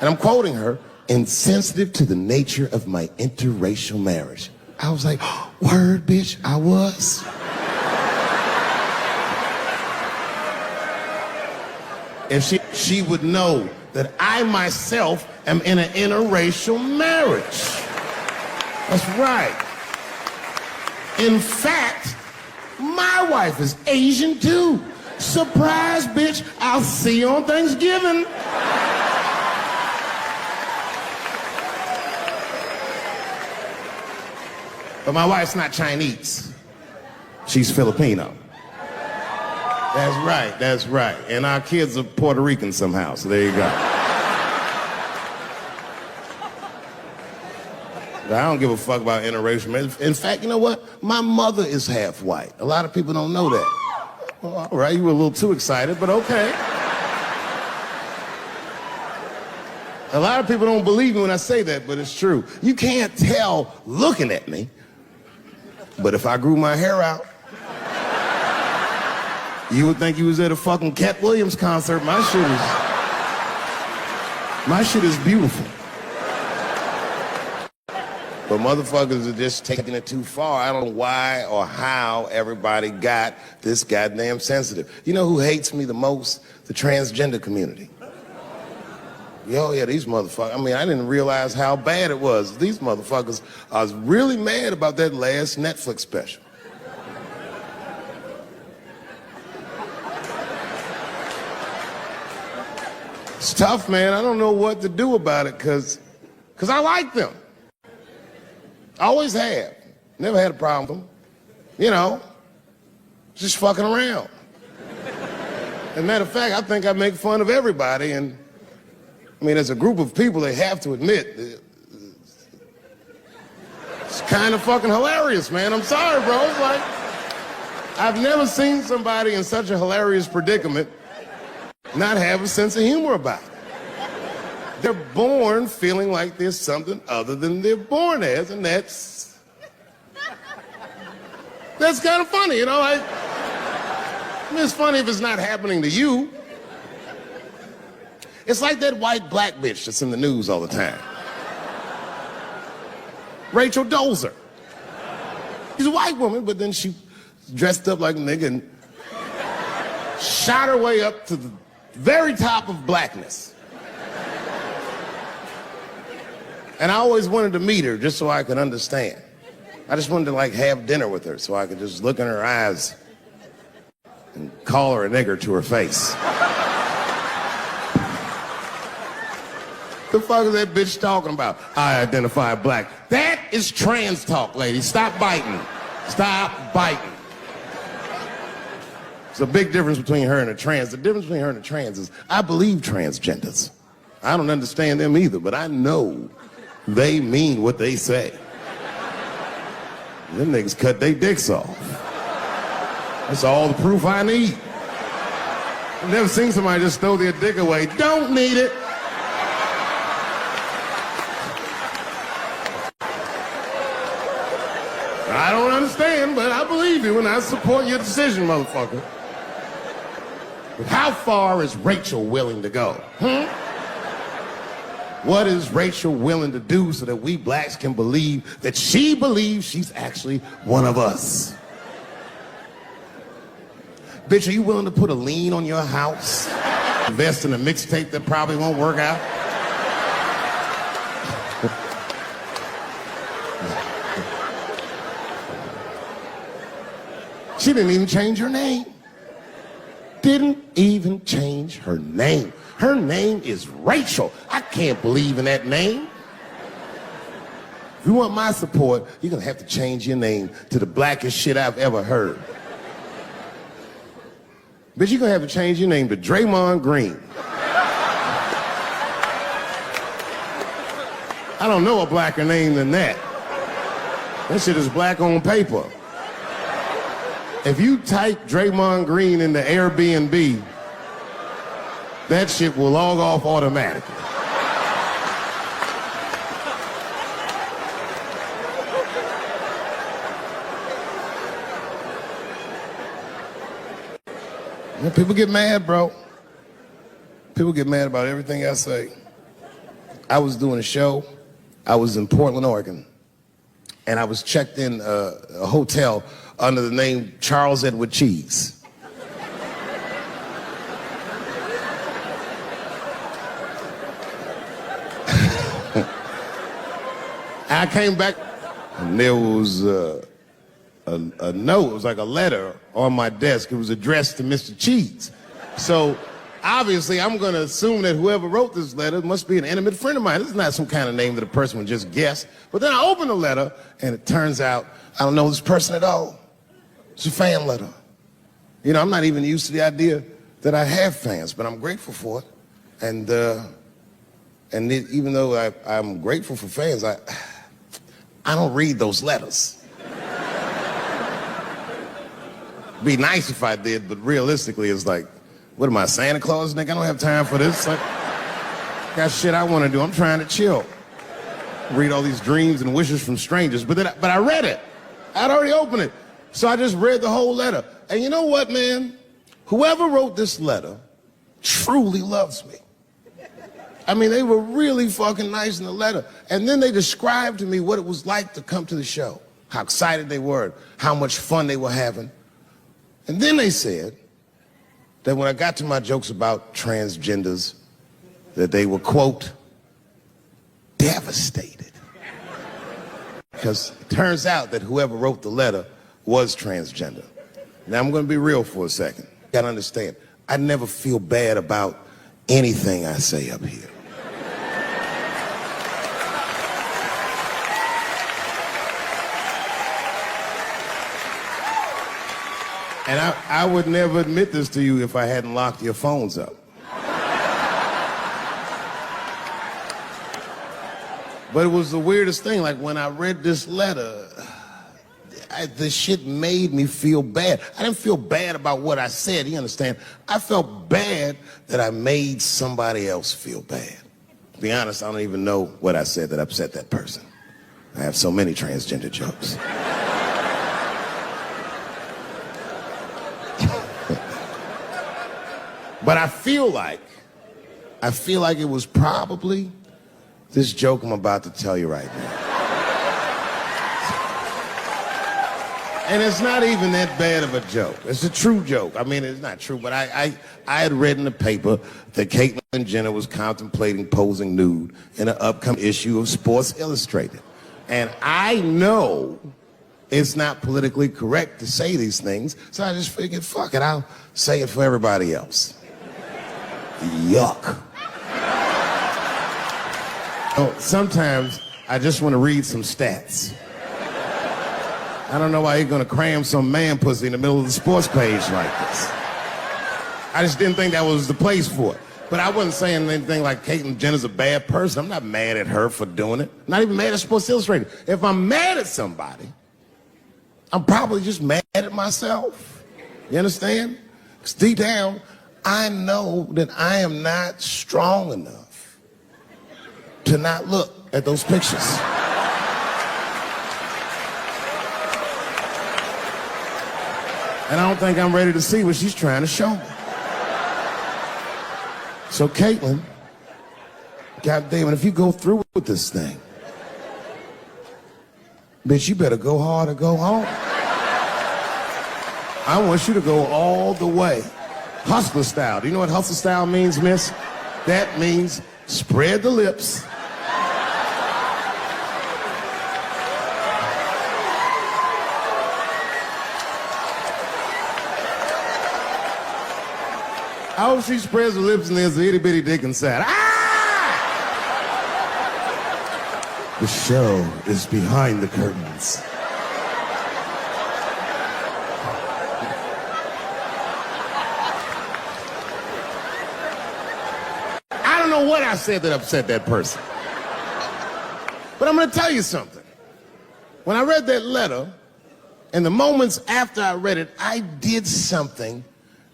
Speaker 1: I'm quoting her, insensitive to the nature of my interracial marriage. I was like, word, bitch, I was. If she would know that I myself am in an interracial marriage. That's right. In fact, my wife is Asian too. Surprise, bitch, I'll see you on Thanksgiving. But my wife's not Chinese. She's Filipino. That's right. And our kids are Puerto Rican somehow, so there you go. But I don't give a fuck about interracial marriage. In fact, you know what? My mother is half white. A lot of people don't know that. Well, all right, you were a little too excited, but okay. A lot of people don't believe me when I say that, but it's true. You can't tell looking at me, but if I grew my hair out, you would think you was at a fucking Cat Williams concert. My shit is beautiful. But motherfuckers are just taking it too far. I don't know why or how everybody got this goddamn sensitive. You know who hates me the most? The transgender community. Yo, yeah, these motherfuckers. I mean, I didn't realize how bad it was. These motherfuckers, I was really mad about that last Netflix special. It's tough, man. I don't know what to do about it because I like them. I always have. Never had a problem with them. You know, just fucking around. As a matter of fact, I think I make fun of everybody. And I mean, as a group of people, they have to admit, it's kind of fucking hilarious, man. I'm sorry, bro. It's like, I've never seen somebody in such a hilarious predicament not have a sense of humor about it. They're born feeling like there's something other than they're born as, and that's kind of funny, you know? I mean, it's funny if it's not happening to you. It's like that white black bitch that's in the news all the time. Rachel Dolezal. She's a white woman, but then she dressed up like a nigga and shot her way up to the very top of blackness. And I always wanted to meet her just so I could understand. I just wanted to like have dinner with her so I could just look in her eyes and call her a nigger to her face. The fuck is that bitch talking about? I identify black. That is trans talk, lady. Stop biting. Stop biting. There's a big difference between her and a trans. The difference between her and a trans is I believe transgenders. I don't understand them either, but I know they mean what they say. Them niggas cut their dicks off. That's all the proof I need. I've never seen somebody just throw their dick away. Don't need it. I don't understand, but I believe you and I support your decision, motherfucker. But how far is Rachel willing to go? What is Rachel willing to do so that we blacks can believe that she believes she's actually one of us? Bitch, are you willing to put a lien on your house? Invest in a mixtape that probably won't work out? She didn't even change her name. Didn't even change her name. Her name is Rachel. I can't believe in that name. If you want my support, you're gonna have to change your name to the blackest shit I've ever heard. Bitch, you're gonna have to change your name to Draymond Green. I don't know a blacker name than that. That shit is black on paper. If you type Draymond Green into Airbnb, that shit will log off automatically. Yeah, people get mad, bro. People get mad about everything I say. I was doing a show. I was in Portland, Oregon, and I was checked in a hotel under the name Charles Edward Cheese. I came back, and there was a note. It was like a letter on my desk. It was addressed to Mr. Cheese. So obviously, I'm going to assume that whoever wrote this letter must be an intimate friend of mine. This is not some kind of name that a person would just guess. But then I open the letter, and it turns out I don't know this person at all. It's a fan letter. You know, I'm not even used to the idea that I have fans, but I'm grateful for it. And even though I'm grateful for fans, I don't read those letters. Be nice if I did, but realistically, it's like, what am I, Santa Claus, nigga? I don't have time for this. Like, got shit I want to do. I'm trying to chill. Read all these dreams and wishes from strangers. But I read it. I'd already opened it. So I just read the whole letter. And you know what, man? Whoever wrote this letter truly loves me. I mean, they were really fucking nice in the letter. And then they described to me what it was like to come to the show, how excited they were, how much fun they were having. And then they said that when I got to my jokes about transgenders, that they were, quote, devastated. Because it turns out that whoever wrote the letter was transgender. Now, I'm going to be real for a second. You got to understand, I never feel bad about anything I say up here. And I would never admit this to you if I hadn't locked your phones up. But it was the weirdest thing. Like, when I read this letter, the shit made me feel bad. I didn't feel bad about what I said, you understand? I felt bad that I made somebody else feel bad. To be honest, I don't even know what I said that upset that person. I have so many transgender jokes. But I feel like it was probably this joke I'm about to tell you right now. And it's not even that bad of a joke. It's a true joke. I mean, it's not true, but I had read in the paper that Caitlyn Jenner was contemplating posing nude in an upcoming issue of Sports Illustrated. And I know it's not politically correct to say these things, so I just figured, fuck it, I'll say it for everybody else. Yuck. Oh, sometimes I just want to read some stats. I don't know why you're going to cram some man pussy in the middle of the sports page like this. I just didn't think that was the place for it. But I wasn't saying anything like Caitlyn Jenner's a bad person. I'm not mad at her for doing it. Not even mad at Sports Illustrated. If I'm mad at somebody, I'm probably just mad at myself. You understand? Because deep down, I know that I am not strong enough to not look at those pictures. And I don't think I'm ready to see what she's trying to show me. So Caitlyn, goddamn it, if you go through with this thing, bitch, you better go hard or go home. I want you to go all the way. Hustler style. Do you know what hustler style means, miss? That means spread the lips. I hope she spreads her lips and there's an itty bitty dick inside. Ah! The show is behind the curtains. I don't know what I said that upset that person. But I'm going to tell you something. When I read that letter, in the moments after I read it, I did something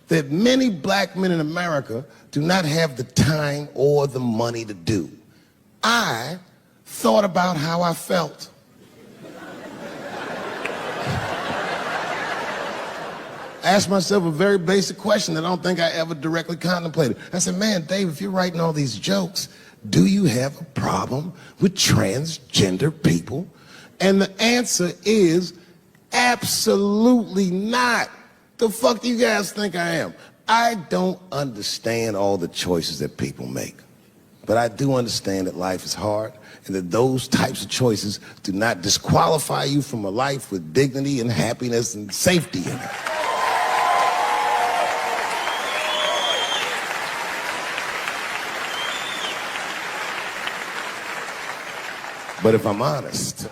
Speaker 1: that many black men in America do not have the time or the money to do. I thought about how I felt. I asked myself a very basic question that I don't think I ever directly contemplated. I said, man, Dave, if you're writing all these jokes, do you have a problem with transgender people? And the answer is absolutely not. The fuck do you guys think I am? I don't understand all the choices that people make. But I do understand that life is hard and that those types of choices do not disqualify you from a life with dignity and happiness and safety in it. But if I'm honest,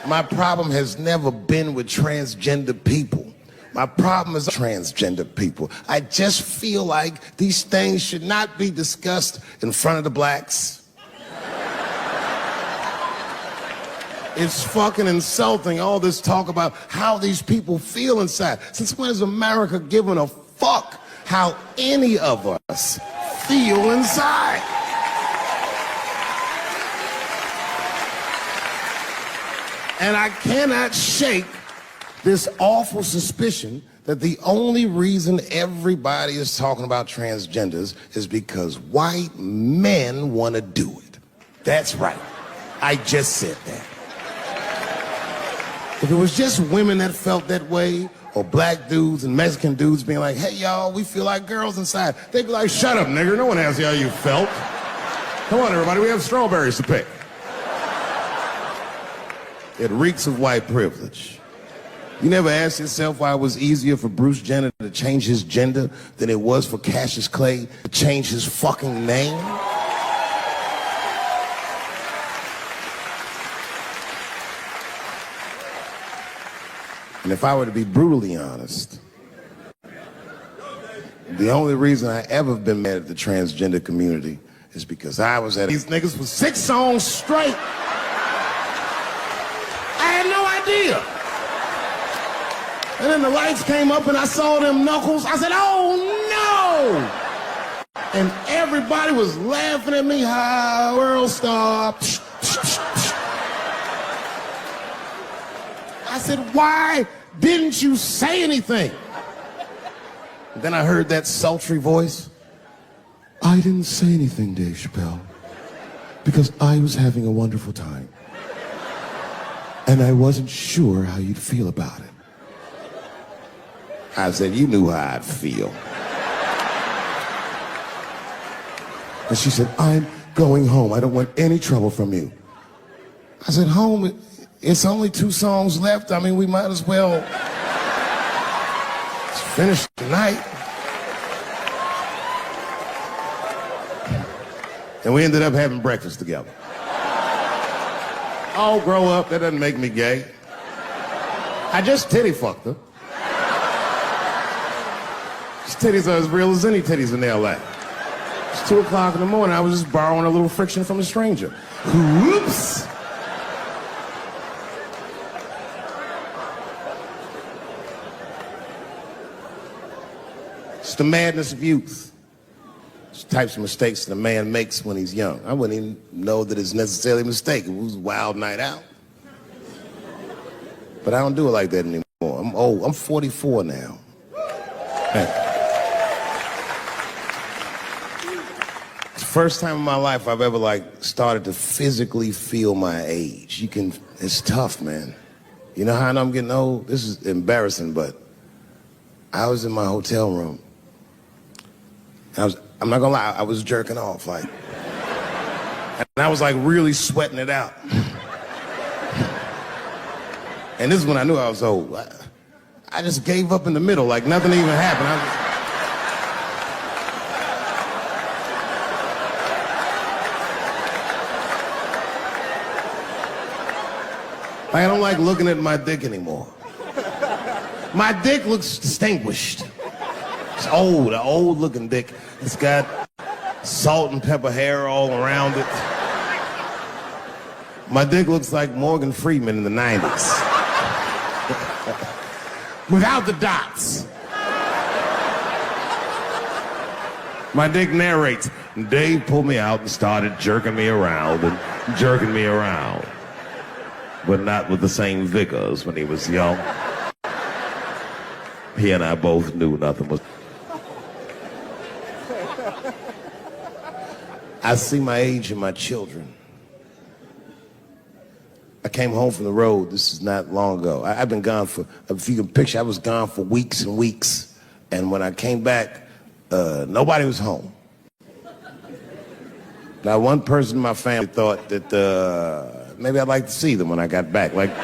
Speaker 1: my problem has never been with transgender people. My problem is transgender people. I just feel like these things should not be discussed in front of the blacks. It's fucking insulting, all this talk about how these people feel inside. Since when has America given a fuck how any of us feel inside? And I cannot shake this awful suspicion that the only reason everybody is talking about transgenders is because white men want to do it. That's right. I just said that. If it was just women that felt that way, or black dudes and Mexican dudes being like, hey, y'all, we feel like girls inside, they'd be like, shut up, nigger. No one asked you how you felt. Come on, everybody, we have strawberries to pick. It reeks of white privilege. You never asked yourself why it was easier for Bruce Jenner to change his gender than it was for Cassius Clay to change his fucking name? And if I were to be brutally honest, the only reason I ever been mad at the transgender community is because I was at these niggas for 6 songs straight. I had no idea. And then the lights came up and I saw them knuckles. I said, oh no! And everybody was laughing at me. Hi, world star. I said, why didn't you say anything? And then I heard that sultry voice. I didn't say anything, Dave Chappelle, because I was having a wonderful time. And I wasn't sure how you'd feel about it. I said, you knew how I'd feel. And she said, I'm going home. I don't want any trouble from you. I said, home? It's only 2 songs left. I mean, we might as well finish tonight. And we ended up having breakfast together. Oh, grow up. That doesn't make me gay. I just titty fucked her. These titties are as real as any titties in L.A. It's 2 o'clock in the morning. I was just borrowing a little friction from a stranger. Whoops. It's the madness of youth. It's the types of mistakes that a man makes when he's young. I wouldn't even know that it's necessarily a mistake. It was a wild night out. But I don't do it like that anymore. I'm old. I'm 44 now. Hey. It's the first time in my life I've ever started to physically feel my age. It's tough, man. You know how I know I'm getting old? This is embarrassing, but I was in my hotel room. I'm not gonna lie, I was jerking off, and I was really sweating it out. And this is when I knew I was old. I just gave up in the middle, nothing even happened. I don't like looking at my dick anymore. My dick looks distinguished. It's old, an old looking dick. It's got salt and pepper hair all around it. My dick looks like Morgan Freeman in the 90s. Without the dots. My dick narrates. Dave pulled me out and started jerking me around and jerking me around. But not with the same vigor as when he was young. He and I both knew nothing was... I see my age in my children. I came home from the road. This is not long ago. I've been gone for, if you can picture, I was gone for weeks and weeks. And when I came back, nobody was home. Now, one person in my family thought that maybe I'd like to see them when I got back. Like,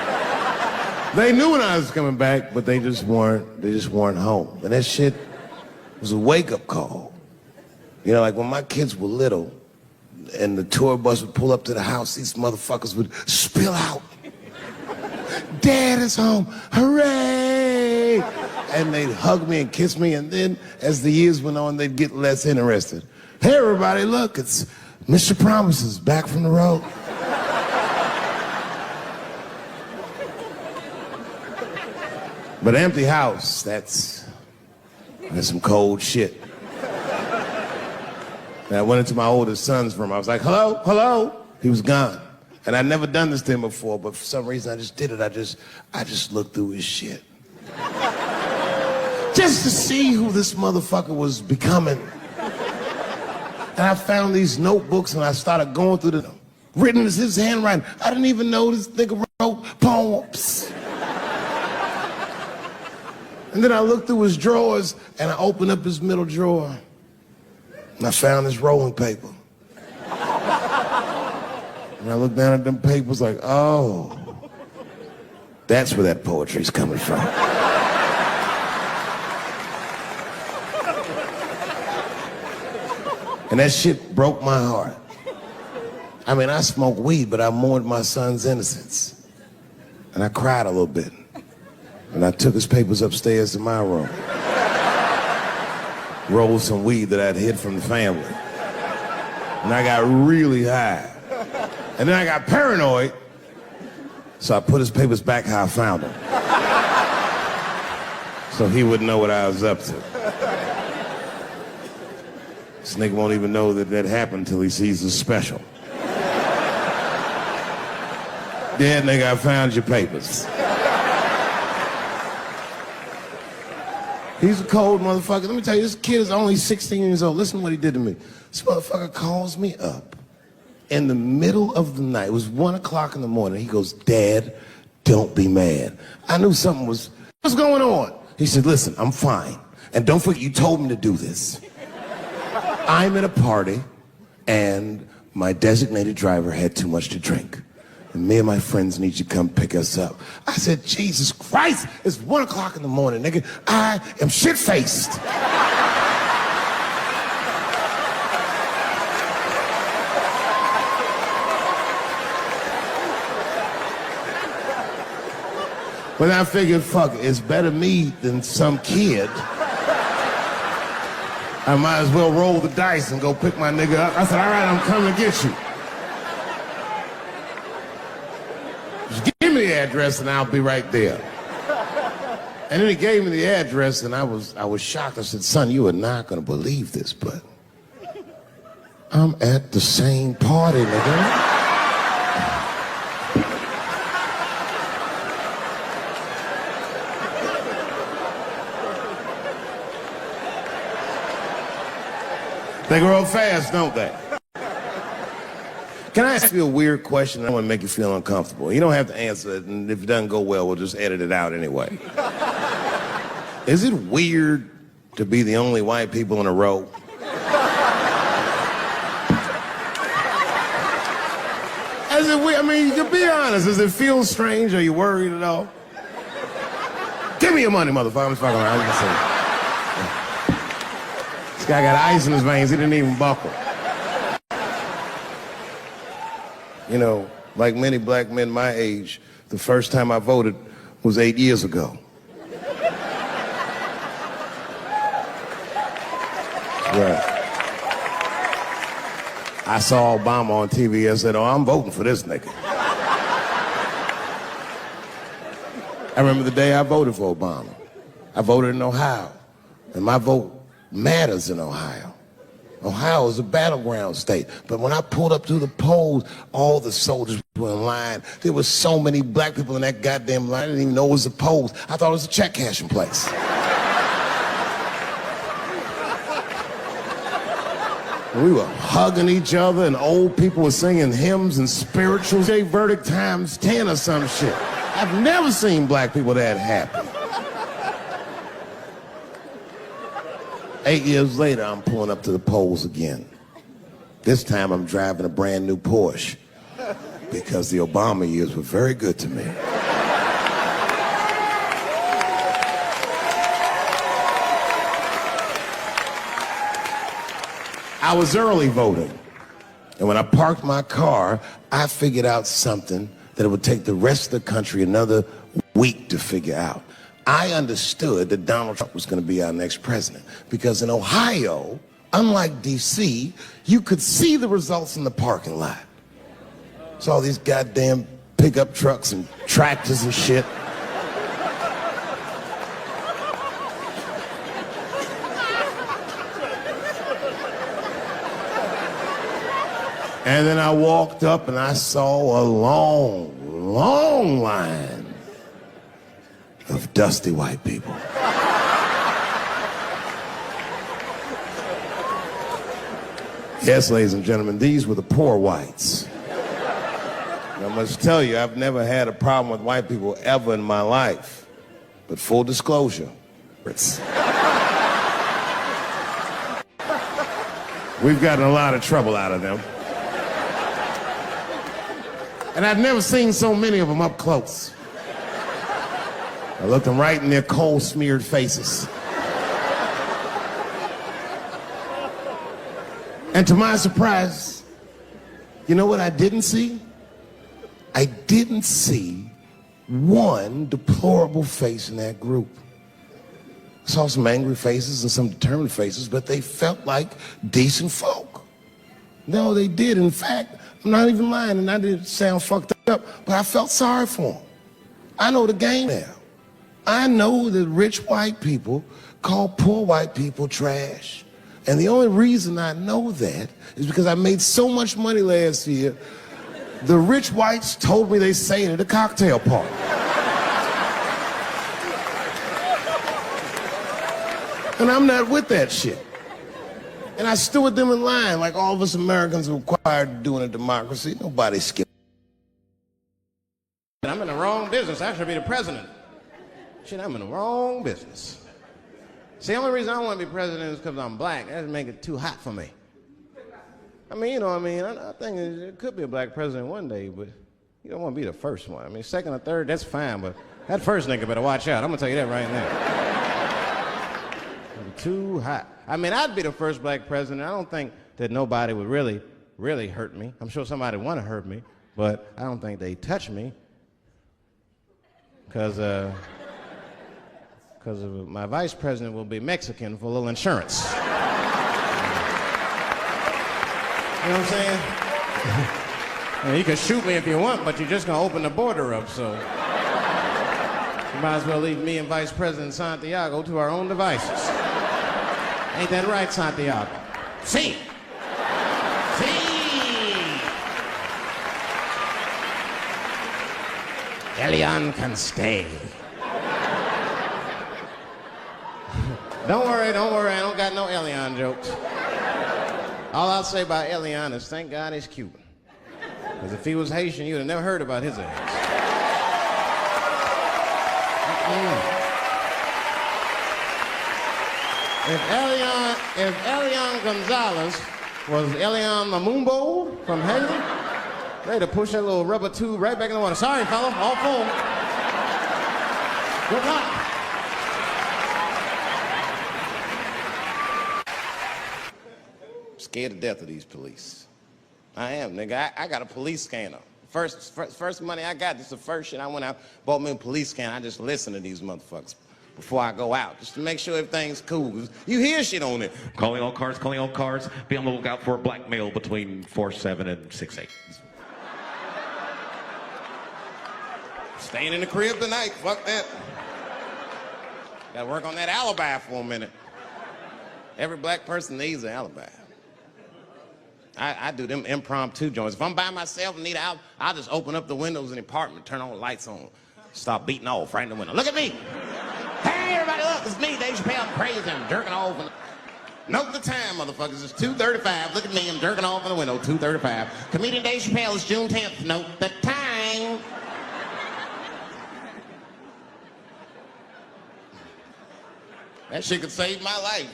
Speaker 1: they knew when I was coming back, but they just weren't home. And that shit was a wake-up call. You know, like when my kids were little and the tour bus would pull up to the house, these motherfuckers would spill out. Dad is home, hooray! And they'd hug me and kiss me, and then as the years went on, they'd get less interested. Hey, everybody, look, it's Mr. Promises back from the road. But empty house, that's some cold shit. And I went into my oldest son's room. I was like, hello, hello. He was gone. And I'd never done this to him before, but for some reason I just did it. I just looked through his shit. Just to see who this motherfucker was becoming. And I found these notebooks and I started going through them. Written as his handwriting. I didn't even know this nigga wrote poems. And then I looked through his drawers and I opened up his middle drawer. And I found this rolling paper. And I looked down at them papers like, oh, that's where that poetry's coming from. And that shit broke my heart. I mean, I smoked weed, but I mourned my son's innocence. And I cried a little bit. And I took his papers upstairs to my room. Rolled some weed that I'd hid from the family. And I got really high. And then I got paranoid, so I put his papers back how I found them. So he wouldn't know what I was up to. This nigga won't even know that happened until he sees the special. Yeah, nigga, I found your papers. He's a cold motherfucker. Let me tell you, this kid is only 16 years old. Listen to what he did to me. This motherfucker calls me up in the middle of the night. It was 1 o'clock in the morning. He goes, Dad, don't be mad. I knew something was, what's going on? He said, listen, I'm fine. And don't forget, you told me to do this. I'm at a party, and my designated driver had too much to drink. And me and my friends need you to come pick us up. I said, Jesus Christ, it's 1 o'clock in the morning, nigga. I am shit-faced. But I figured, fuck, it's better me than some kid. I might as well roll the dice and go pick my nigga up. I said, all right, I'm coming to get you. Just give me the address and I'll be right there. And then he gave me the address and I was shocked. I said, son, you are not gonna believe this, but I'm at the same party, nigga. They grow up fast, don't they? Can I ask you a weird question? I want to make you feel uncomfortable. You don't have to answer it, and if it doesn't go well, we'll just edit it out anyway. Is it weird to be the only white people in a row? Is it weird? I mean, to be honest, does it feel strange? Are you worried at all? Give me your money, motherfucker. I'm just fucking around. I'm just saying. This guy got ice in his veins. He didn't even buckle. You know, like many black men my age, the first time I voted was 8 years ago. Right. I saw Obama on TV and said, oh, I'm voting for this nigga. I remember the day I voted for Obama. I voted in Ohio, and my vote matters in Ohio. Ohio is a battleground state. But when I pulled up to the polls, all the soldiers were in line. There were so many black people in that goddamn line, I didn't even know it was a polls. I thought it was a check cashing place. We were hugging each other, and old people were singing hymns and spirituals. J Verdict times 10 or some shit. I've never seen black people that happy. 8 years later, I'm pulling up to the polls again. This time I'm driving a brand new Porsche because the Obama years were very good to me. I was early voting, and when I parked my car, I figured out something that it would take the rest of the country another week to figure out. I understood that Donald Trump was going to be our next president because in Ohio, unlike D.C., you could see the results in the parking lot. Saw all these goddamn pickup trucks and tractors and shit. And then I walked up and I saw a long, long line of dusty white people. Yes, ladies and gentlemen, these were the poor whites. And I must tell you, I've never had a problem with white people ever in my life. But full disclosure, we've gotten a lot of trouble out of them. And I've never seen so many of them up close. I looked them right in their coal-smeared faces. And to my surprise, you know what I didn't see? I didn't see one deplorable face in that group. I saw some angry faces and some determined faces, but they felt like decent folk. No, they did. In fact, I'm not even lying, and I didn't sound fucked up, but I felt sorry for them. I know the game now. I know that rich white people call poor white people trash. And the only reason I know that is because I made so much money last year, the rich whites told me they say it at a cocktail party. And I'm not with that shit. And I stood with them in line like all of us Americans are required to do in a democracy. Nobody skipped. I'm in the wrong business. I should be the president. Shit, I'm in the wrong business. See, the only reason I don't want to be president is because I'm black. That would make it too hot for me. I mean, you know what I mean? I think it could be a black president one day, but you don't want to be the first one. I mean, second or third, that's fine, but that first nigga better watch out. I'm going to tell you that right now. Too hot. I mean, I'd be the first black president. I don't think that nobody would really, really hurt me. I'm sure somebody would want to hurt me, but I don't think they'd touch me because my vice president will be Mexican for a little insurance. You know what I'm saying? You know, you can shoot me if you want, but you're just going to open the border up, so you might as well leave me and Vice President Santiago to our own devices. Ain't that right, Santiago? See. Elian can stay. Don't worry, I don't got no Elian jokes. All I'll say about Elian is thank God he's Cuban. Because if he was Haitian, you'd have never heard about his ass. If Elian Gonzalez was Elian Mamumbo from Haiti, they'd have pushed that little rubber tube right back in the water. Sorry, fella, all full. Good luck. Scared to death of these police. I am, nigga. I got a police scanner. First money I got, this is the first shit I went out, bought me a police scanner. I just listen to these motherfuckers before I go out, just to make sure everything's cool. You hear shit on it.
Speaker 3: Calling all cars, be on the lookout for a black male between 4'7" and 6'8".
Speaker 1: Staying in the crib tonight, fuck that. Gotta work on that alibi for a minute. Every black person needs an alibi. I do them impromptu joints. If I'm by myself and need out, I'll just open up the windows in the apartment, turn all the lights on, start beating off right in the window. Look at me. Hey, everybody, look, it's me, Dave Chappelle. I'm crazy. I'm jerking off. Note the time, motherfuckers. It's 2:35. Look at me. I'm jerking off in the window. 2:35. Comedian Dave Chappelle is June 10th. Note the time. That shit could save my life.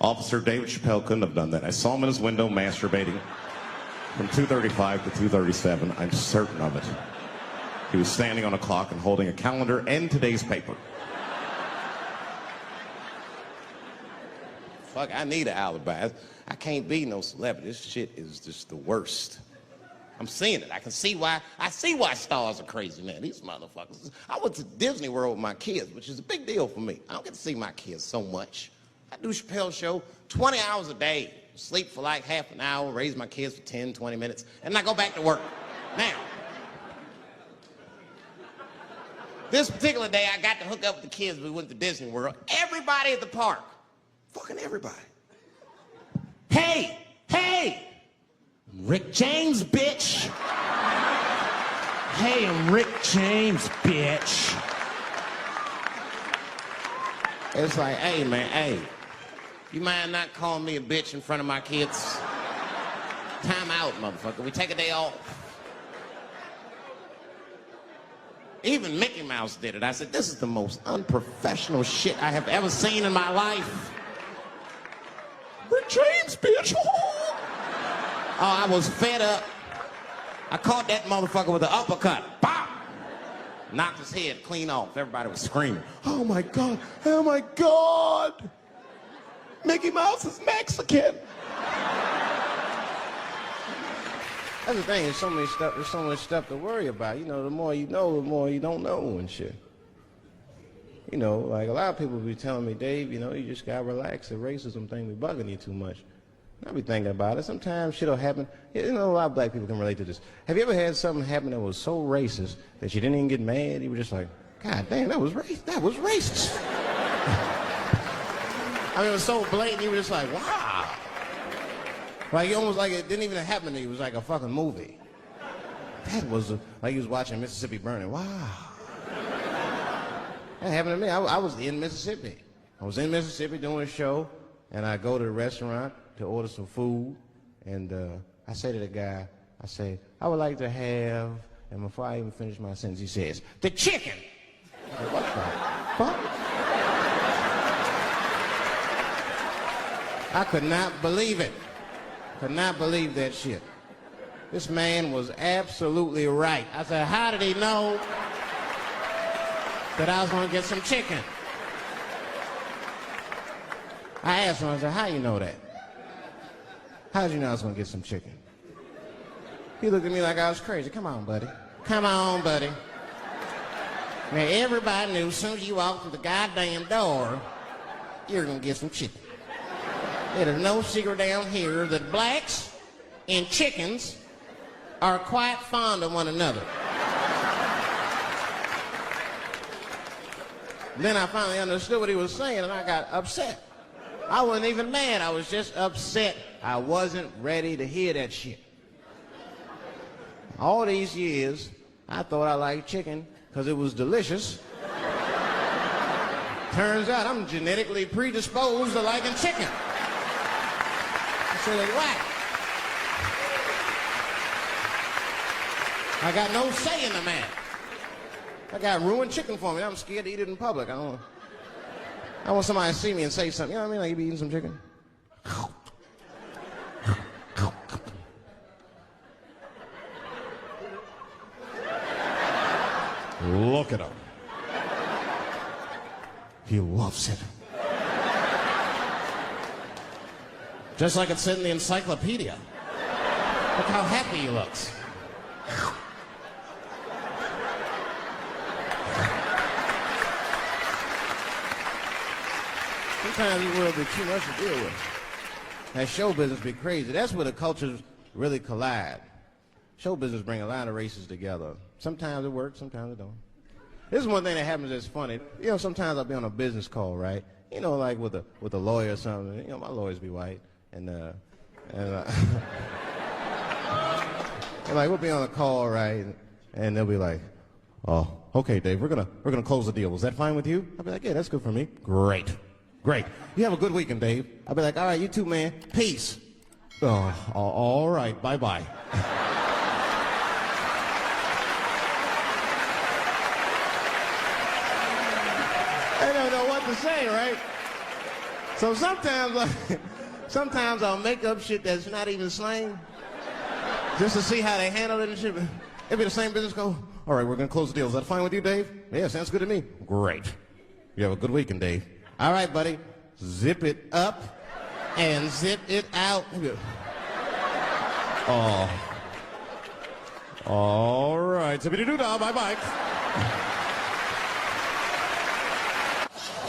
Speaker 3: Officer David Chappelle couldn't have done that. I saw him in his window masturbating from 2:35 to 2:37. I'm certain of it. He was standing on a clock and holding a calendar and today's paper.
Speaker 1: Fuck, I need an alibi. I can't be no celebrity. This shit is just the worst. I'm seeing it. I see why stars are crazy, man. These motherfuckers. I went to Disney World with my kids, which is a big deal for me. I don't get to see my kids so much. I do Chappelle show 20 hours a day, sleep for like half an hour, raise my kids for 10, 20 minutes, and I go back to work. Now, this particular day, I got to hook up with the kids. We went to Disney World. Everybody at the park, fucking everybody. Hey, Rick James, bitch.
Speaker 4: Hey, I'm Rick James, bitch.
Speaker 1: It's like, hey, man, hey. You mind not calling me a bitch in front of my kids? Time out, motherfucker. We take a day off. Even Mickey Mouse did it. I said, this is the most unprofessional shit I have ever seen in my life. Rick James, bitch. Oh, I was fed up. I caught that motherfucker with an uppercut. Bop! Knocked his head clean off. Everybody was screaming. Oh my God, oh my God. Mickey Mouse is Mexican. That's the thing, there's so much stuff to worry about. You know, the more you know, the more you don't know and shit. You know, like a lot of people be telling me, Dave, you know, you just gotta relax. The racism thing be bugging you too much. I be thinking about it. Sometimes shit'll happen. You know, a lot of black people can relate to this. Have you ever had something happen that was so racist that you didn't even get mad? You were just like, God damn, that was racist. I mean, it was so blatant, you were just like, wow. Like, almost like it didn't even happen to you. It was like a fucking movie. That was like you was watching Mississippi Burning. Wow. That happened to me. I was in Mississippi. I was in Mississippi doing a show, and I go to the restaurant to order some food, and I say to the guy, I say, I would like to have, and before I even finish my sentence, he says, the chicken. I'm like, what the fuck? I could not believe it. Could not believe that shit. This man was absolutely right. I said, how did he know that I was going to get some chicken? I asked him, I said, how you know that? How did you know I was going to get some chicken? He looked at me like I was crazy. Come on, buddy. Come on, buddy. Now, everybody knew as soon as you walked through the goddamn door, you're going to get some chicken. There's no secret down here that blacks and chickens are quite fond of one another. Then I finally understood what he was saying, and I got upset. I wasn't even mad. I was just upset. I wasn't ready to hear that shit. All these years, I thought I liked chicken because it was delicious. Turns out I'm genetically predisposed to liking chicken. I said, what? I got no say in the matter. That guy ruined chicken for me. I'm scared to eat it in public. I want somebody to see me and say something. You know what I mean? Like, you be eating some chicken? Look at him. He loves it. Just like it said in the encyclopedia. Look how happy he looks. Sometimes the world be too much to deal with. That show business be crazy. That's where the cultures really collide. Show business bring a lot of races together. Sometimes it works, sometimes it don't. This is one thing that happens that's funny. You know, sometimes I'll be on a business call, right? You know, like with a lawyer or something. You know, my lawyers be white, and and like we'll be on a call, right? And they'll be like, "Oh, okay, Dave, we're gonna close the deal. Was that fine with you?" I'll be like, "Yeah, that's good for me." Great.
Speaker 3: Great. You have a good weekend, Dave. I'll be like, all right, you too, man. Peace. Oh, all right. Bye-bye. I don't know what to say, right? So sometimes I'll make up shit that's not even slang just to see how they handle it and shit. It'll be the same business go, all right, we're going to close the deal. Is that fine with you, Dave? Yeah, sounds good to me. Great. You have a good weekend, Dave. All right, buddy. Zip it up and zip it out. Oh. All right. Zippity-doo-dah. Bye-bye.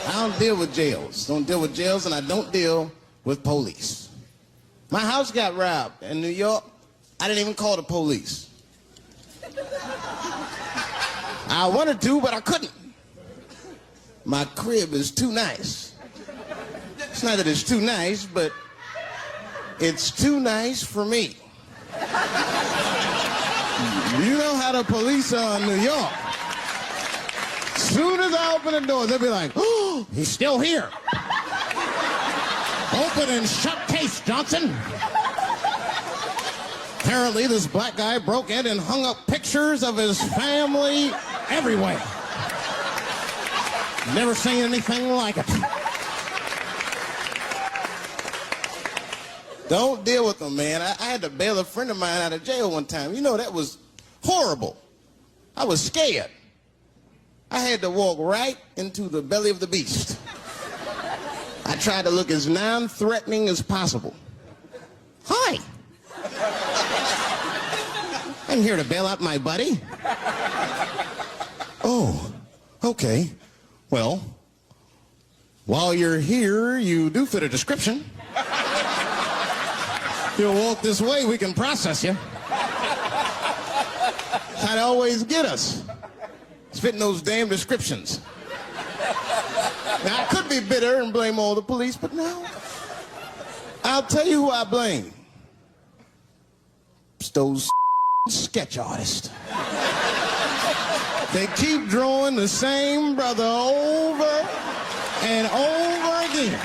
Speaker 1: I don't deal with jails. Don't deal with jails, and I don't deal with police. My house got robbed in New York. I didn't even call the police. I wanted to, but I couldn't. My crib is too nice. It's not that it's too nice, but it's too nice for me. You know how the police are in New York. Soon as I open the door, they'll be like, oh, he's still here. Open and shut case, Johnson. Apparently, this black guy broke in and hung up pictures of his family everywhere. Never seen anything like it. Don't deal with them, man. I had to bail a friend of mine out of jail one time. You know, that was horrible. I was scared. I had to walk right into the belly of the beast. I tried to look as non-threatening as possible. Hi. I'm here to bail out my buddy. Oh, okay. Well, while you're here, you do fit a description. You'll walk this way, we can process you. I'd always get us. It's fitting those damn descriptions. Now, I could be bitter and blame all the police, but no. I'll tell you who I blame. It's those sketch artists. They keep drawing the same brother over and over again.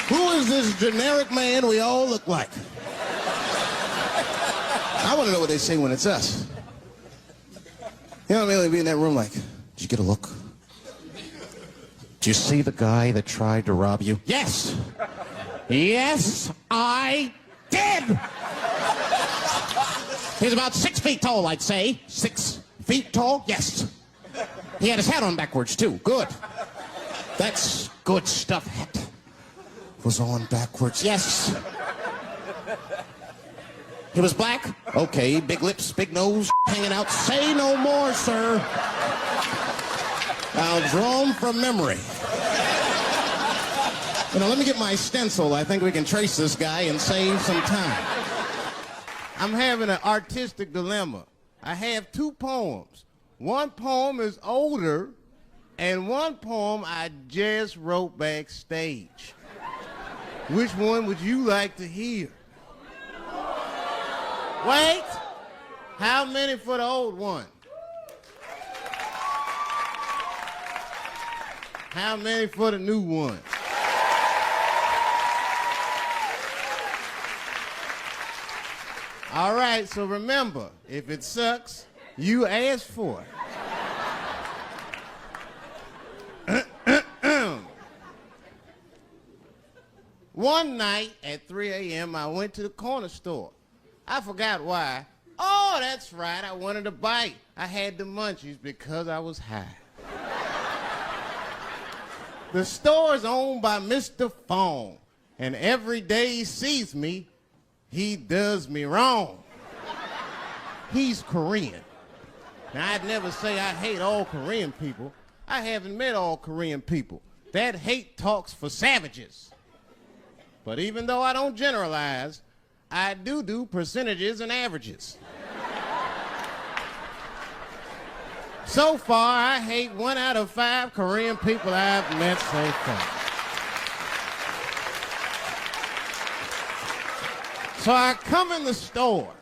Speaker 1: Who is this generic man we all look like? I want to know what they say when it's us. You know what I mean? They'd be in that room like, did you get a look? Did you see the guy that tried to rob you? Yes. Yes, I did. He's about 6 feet tall, I'd say. 6 feet tall? Yes. He had his hat on backwards, too. Good. That's good stuff. Hat was on backwards. Yes. He was black? Okay, big lips, big nose, hanging out. Say no more, sir. I'll draw him from memory. You know, let me get my stencil. I think we can trace this guy and save some time. I'm having an artistic dilemma. I have 2 poems. One poem is older, and one poem I just wrote backstage. Which one would you like to hear? Wait, how many for the old one? How many for the new one? All right, so remember, if it sucks, you ask for it. One night at 3 a.m., I went to the corner store. I forgot why. Oh, that's right, I wanted a bite. I had the munchies because I was high. The store is owned by Mr. Fong, and every day he sees me, he does me wrong. He's Korean. Now, I'd never say I hate all Korean people. I haven't met all Korean people. That hate talks for savages. But even though I don't generalize, I do percentages and averages. So far, I hate 1 out of 5 Korean people I've met so far. So I come in the store.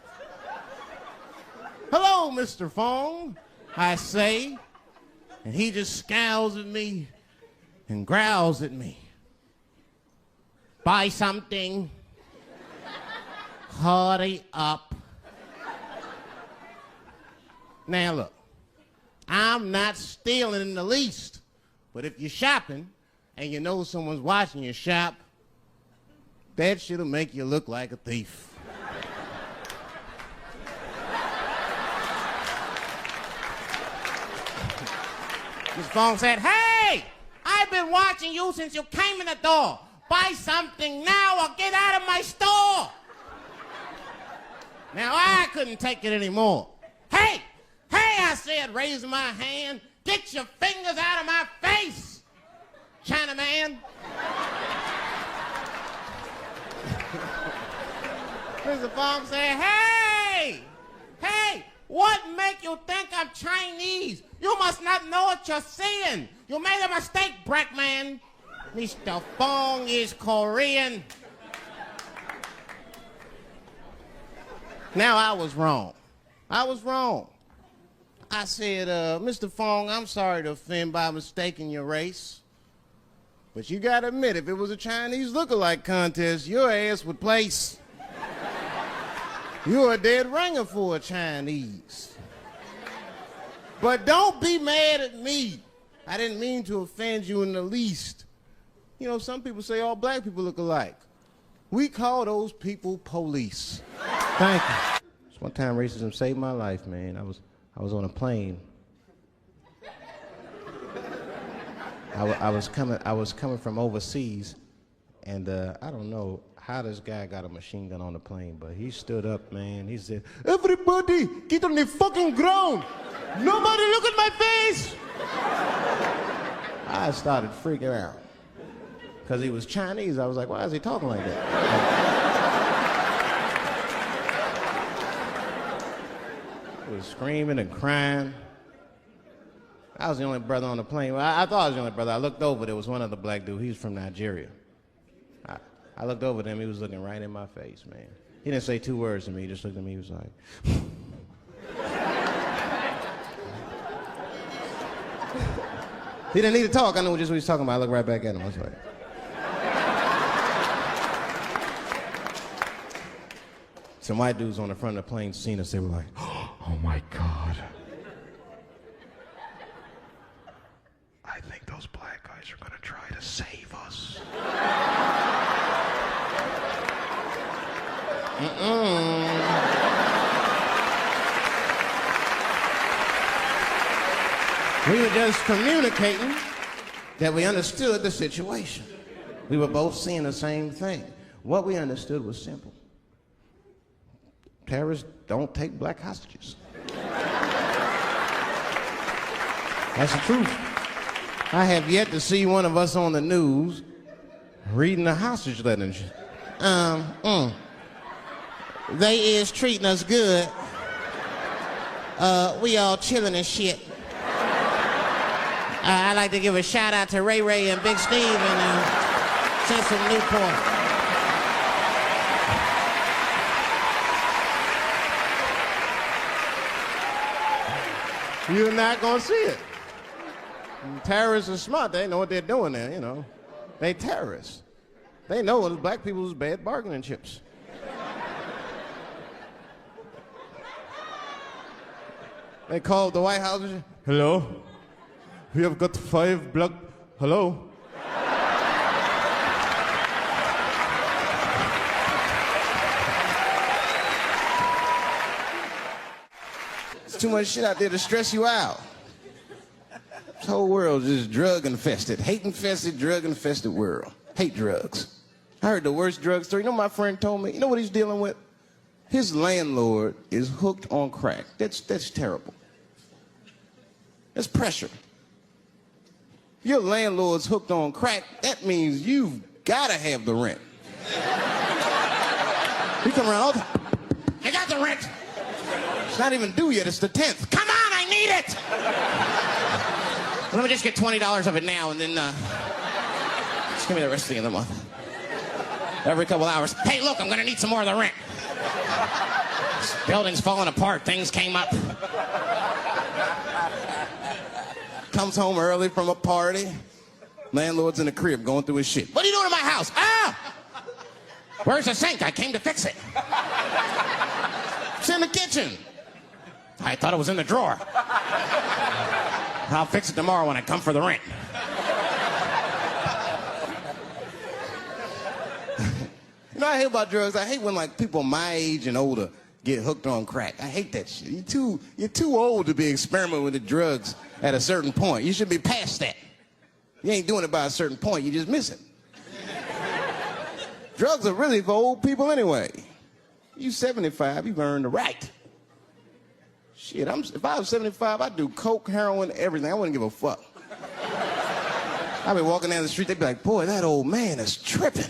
Speaker 1: Hello, Mr. Fong, I say. And he just scowls at me.
Speaker 5: and growls at me. Buy something. Hurry up. Now look, I'm not stealing in the least, but if you're shopping and you know someone's watching you shop, that shit'll make you look like a thief. Miss Fong said, "Hey, I've been watching you since you came in the door. Buy something now or get out of my store." Now I couldn't take it anymore. Hey, I said, raising my hand, get your fingers out of my face, Chinaman. Mr. Fong said, hey, what make you think I'm Chinese? You must not know what you're saying. You made a mistake, black man. Mr. Fong is Korean. Now I was wrong. I said, Mr. Fong, I'm sorry to offend by mistaking your race. But you gotta admit, if it was a Chinese look-alike contest, your ass would place. You're a dead ringer for a Chinese. But don't be mad at me. I didn't mean to offend you in the least. You know, some people say all black people look alike. We call those people police. Thank you. Just one time racism saved my life, man. I was on a plane. I was coming from overseas, and I don't know how this guy got a machine gun on the plane, but he stood up, man. He said, "Everybody, get on the fucking ground. Nobody look at my face." I started freaking out. Because he was Chinese, I was like, why is he talking like that? He was screaming and crying. I was the only brother on the plane. Well, I thought I was the only brother. I looked over, there was one other black dude. He was from Nigeria. I looked over at him, he was looking right in my face, man. He didn't say two words to me, he just looked at me, he was like... He didn't need to talk, I knew just what he was talking about. I looked right back at him, I was like... Some white dudes on the front of the plane seen us, they were like, "Oh my God. I think those black guys are gonna try to save us." We were just communicating that we understood the situation. We were both seeing the same thing. What we understood was simple. Terrorists don't take black hostages. That's the truth. I have yet to see one of us on the news reading a hostage letter. They is treating us good. We all chilling and shit. I'd like to give a shout out to Ray Ray and Big Steve and Central Newport. You're not gonna see it. Terrorists are smart. They know what they're doing there, you know. They terrorists. They know it's black people's bad bargaining chips. They called the White House and said, "Hello? We have got 5 black... Hello?" Too much shit out there to stress you out. This whole world is drug infested, hate infested, drug infested world. Hate drugs. I heard the worst drug story. You know what my friend told me? You know what he's dealing with? His landlord is hooked on crack. That's terrible. That's pressure. Your landlord's hooked on crack, that means you've gotta have the rent. He come around all the time. "You got the rent." It's not even due yet, it's the 10th. "Come on, I need it!" "Let me just get $20 of it now and then just give me the rest of the end of the month." Every couple hours, "Hey, look, I'm gonna need some more of the rent. This building's falling apart, things came up." Comes home early from a party, Landlord's in the crib going through his shit. What are you doing in my house? Ah! Where's the sink? I came to fix it. It's in the kitchen. I thought it was in the drawer. I'll fix it tomorrow when I come for the rent. You know what I hate about drugs? I hate when like people my age and older get hooked on crack. I hate that shit. You're too old to be experimenting with the drugs at a certain point. You should be past that. You ain't doing it by a certain point. You just miss it. Drugs are really for old people anyway. You 75, you've earned the right. Shit, if I was 75, I'd do coke, heroin, everything. I wouldn't give a fuck. I'd be walking down the street, they'd be like, boy, that old man is tripping.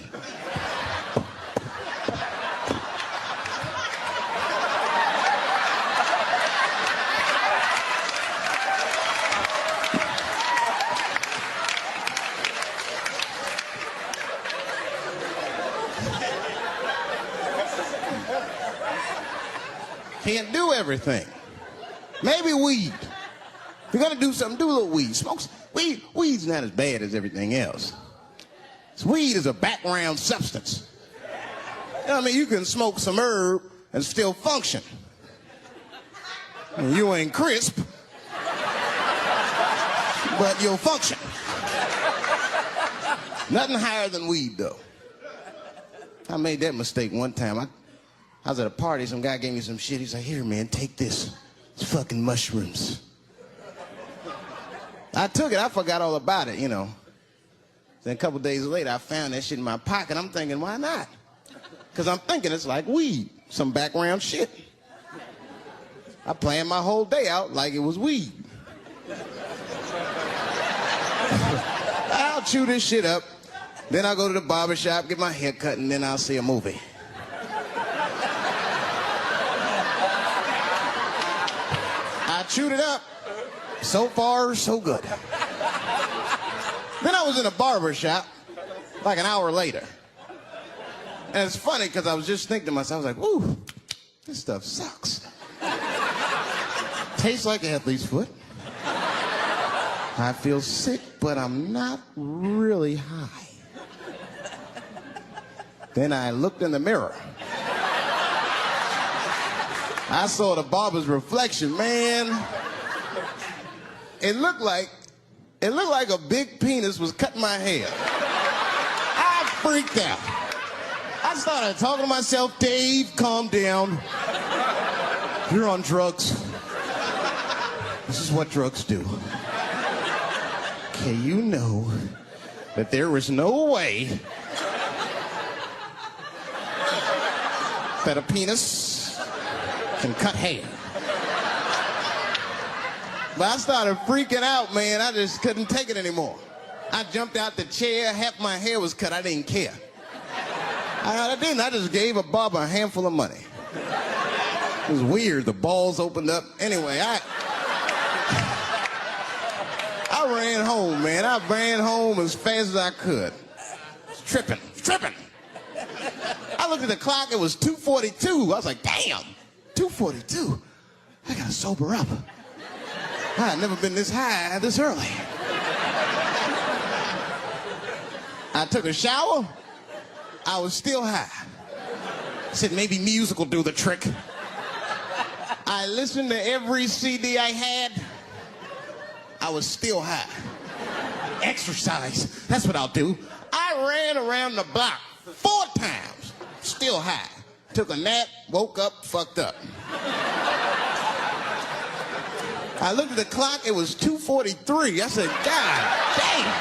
Speaker 5: Can't do everything. Maybe weed. If you're gonna do something, do a little weed. Weed's not as bad as everything else. Weed is a background substance. You know what I mean? You can smoke some herb and still function. And you ain't crisp, but you'll function. Nothing higher than weed, though. I made that mistake one time. I was at a party, some guy gave me some shit. He's like, here, man, take this. It's fucking mushrooms. I took it, I forgot all about it, you know. Then a couple days later, I found that shit in my pocket. I'm thinking, why not? Because I'm thinking it's like weed, some background shit. I planned my whole day out like it was weed. I'll chew this shit up, then I'll go to the barber shop, get my hair cut, and then I'll see a movie. I chewed it up. So far, so good. Then I was in a barber shop like an hour later. And it's funny because I was just thinking to myself, I was like, ooh, this stuff sucks. Tastes like athlete's foot. I feel sick, but I'm not really high. Then I looked in the mirror. I saw the barber's reflection, man. It looked like a big penis was cutting my hair. I freaked out. I started talking to myself, Dave, calm down. You're on drugs. This is what drugs do. Okay, you know that there is no way that a penis can cut hair. But I started freaking out, man. I just couldn't take it anymore. I jumped out the chair, half my hair was cut, I didn't care. I didn't, I just gave a barber a handful of money. It was weird, the balls opened up. Anyway, I ran home, man. I ran home as fast as I could. Tripping. I looked at the clock, it was 2:42. I was like, damn, 2:42? I gotta sober up. I had never been this high this early. I took a shower. I was still high. I said, maybe music will do the trick. I listened to every CD I had. I was still high. Exercise, that's what I'll do. I ran around the block 4 times, still high. Took a nap, woke up, fucked up. I looked at the clock, it was 2:43. I said, God damn.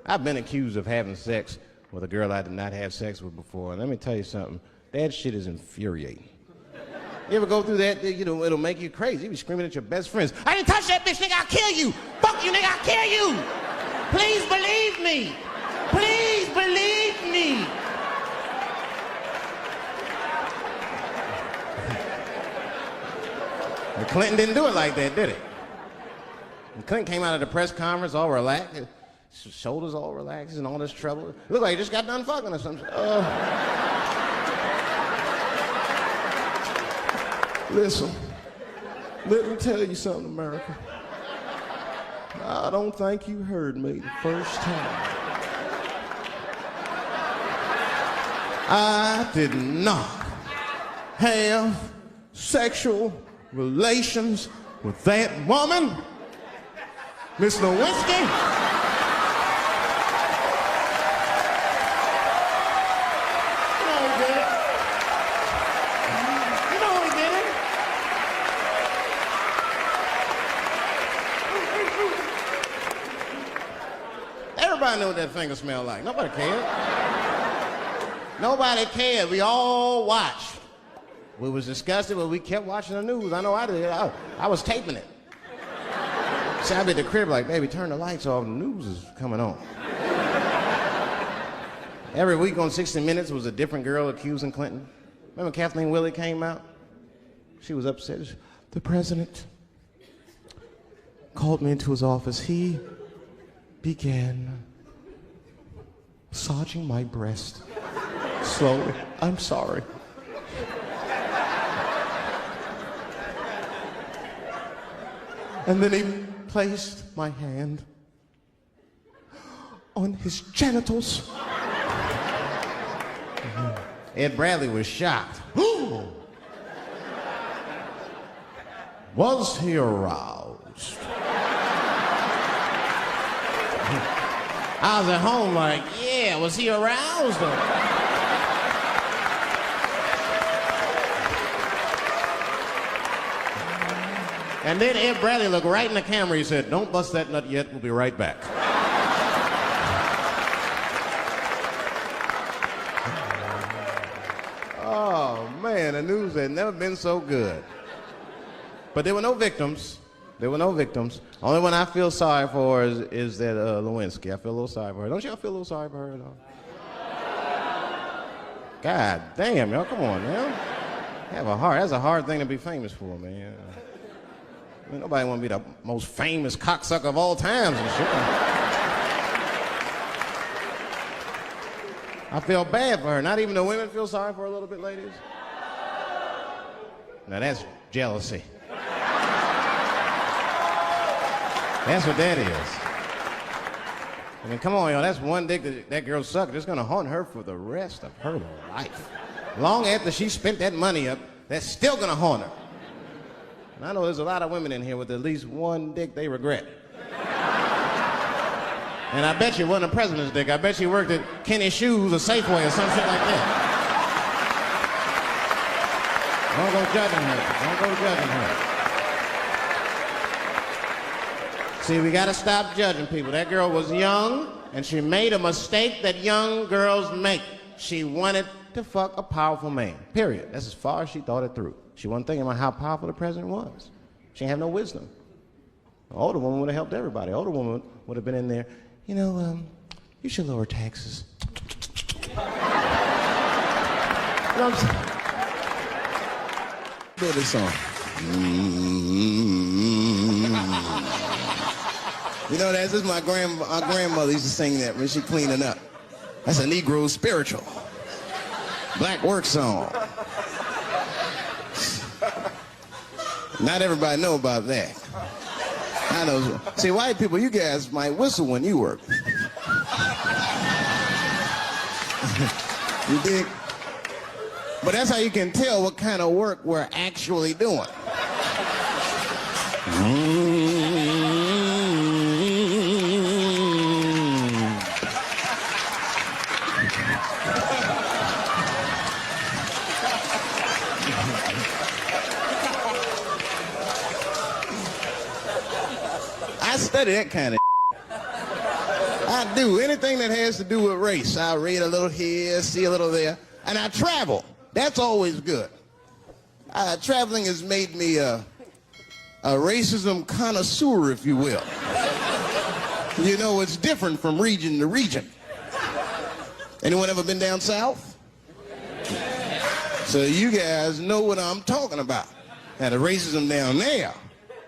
Speaker 5: I've been accused of having sex with a girl I did not have sex with before. And let me tell you something, that shit is infuriating. You ever go through that, you know, it'll make you crazy. You be screaming at your best friends, I didn't touch that bitch, nigga, I'll kill you. Fuck you, nigga, I'll kill you. Please believe me. Please believe me. And Clinton didn't do it like that, did he? And Clinton came out of the press conference all relaxed, his shoulders all relaxed and all this trouble. It looked like he just got done fucking or something. Listen, let me tell you something, America. I don't think you heard me the first time. I did not have sexual relations with that woman, Miss Lewinsky. You know he did it. You know he did it. Everybody knew what that finger smelled like. Nobody cared. Nobody cared. We all watched. We was disgusted, but we kept watching the news. I know I did. I was taping it. See, I'd be at the crib like, baby, turn the lights off. The news is coming on. Every week on 60 Minutes was a different girl accusing Clinton. Remember Kathleen Willey came out? She was upset. The president called me into his office. He began massaging my breast slowly. I'm sorry. And then he placed my hand on his genitals. Ed Bradley was shocked. Was he aroused? I was at home like, yeah, was he aroused? And then Ed Bradley looked right in the camera. He said, don't bust that nut yet. We'll be right back. Oh, man, the news had never been so good. But there were no victims. There were no victims. Only one I feel sorry for is that Lewinsky. I feel a little sorry for her. Don't y'all feel a little sorry for her at all? God damn, y'all, come on, man. Have a heart. That's a hard thing to be famous for, man. I mean, nobody want to be the most famous cocksucker of all times and shit. I feel bad for her. Not even the women feel sorry for her a little bit, ladies? Now that's jealousy. That's what that is. I mean, come on, y'all. That's one dick that girl sucked. It's gonna haunt her for the rest of her life. Long after she spent that money up, that's still gonna haunt her. And I know there's a lot of women in here with at least one dick they regret. And I bet you it wasn't a president's dick. I bet she worked at Kenny Shoes or Safeway or some shit like that. Don't go judging her. Don't go judging her. See, we gotta stop judging people. That girl was young, and she made a mistake that young girls make. She wanted to fuck a powerful man, period. That's as far as she thought it through. She wasn't thinking about how powerful the president was. She didn't have no wisdom. An older woman would have helped everybody. An older woman would have been in there, you know, you should lower taxes. You know what I'm saying? Do this song. You know, this is our grandmother used to sing that when she cleaning up. That's a Negro spiritual. Black work song. Not everybody know about that. I know. See, white people, you guys might whistle when you work. You dig? But that's how you can tell what kind of work we're actually doing. I study that kind of I do. Anything that has to do with race. I read a little here, see a little there. And I travel. That's always good. Traveling has made me a racism connoisseur, if you will. You know, it's different from region to region. Anyone ever been down south? So you guys know what I'm talking about. Now, the racism down there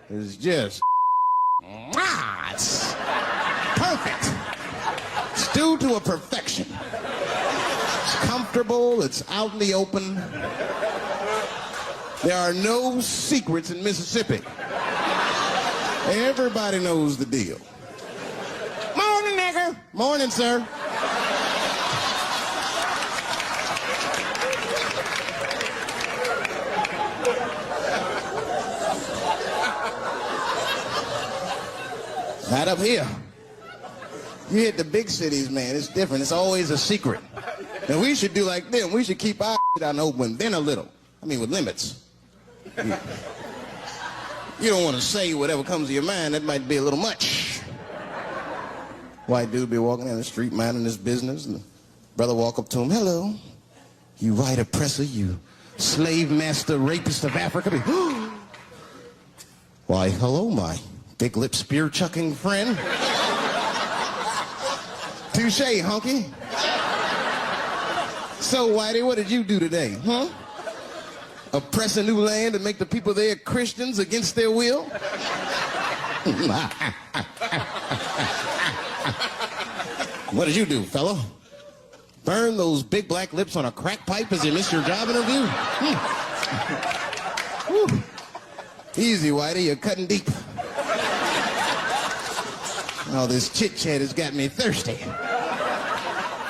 Speaker 5: is just... it's perfect. It's due to a perfection. It's comfortable, it's out in the open. There are no secrets in Mississippi. Everybody knows the deal. Morning, nigger. Morning, sir. Not up here. You hit the big cities, man. It's different. It's always a secret. And we should do like them. We should keep our shit out in the open, then a little. I mean, with limits. You don't want to say whatever comes to your mind. That might be a little much. White dude be walking down the street minding his business, and the brother walk up to him. Hello, you white oppressor, you slave master rapist of Africa. Why, hello, my big lip spear chucking friend. Touche, honky. So, Whitey, what did you do today, huh? Oppress a new land and make the people there Christians against their will? What did you do, fella? Burn those big black lips on a crack pipe as you miss your job interview? Easy, Whitey, you're cutting deep. All this chit-chat has got me thirsty.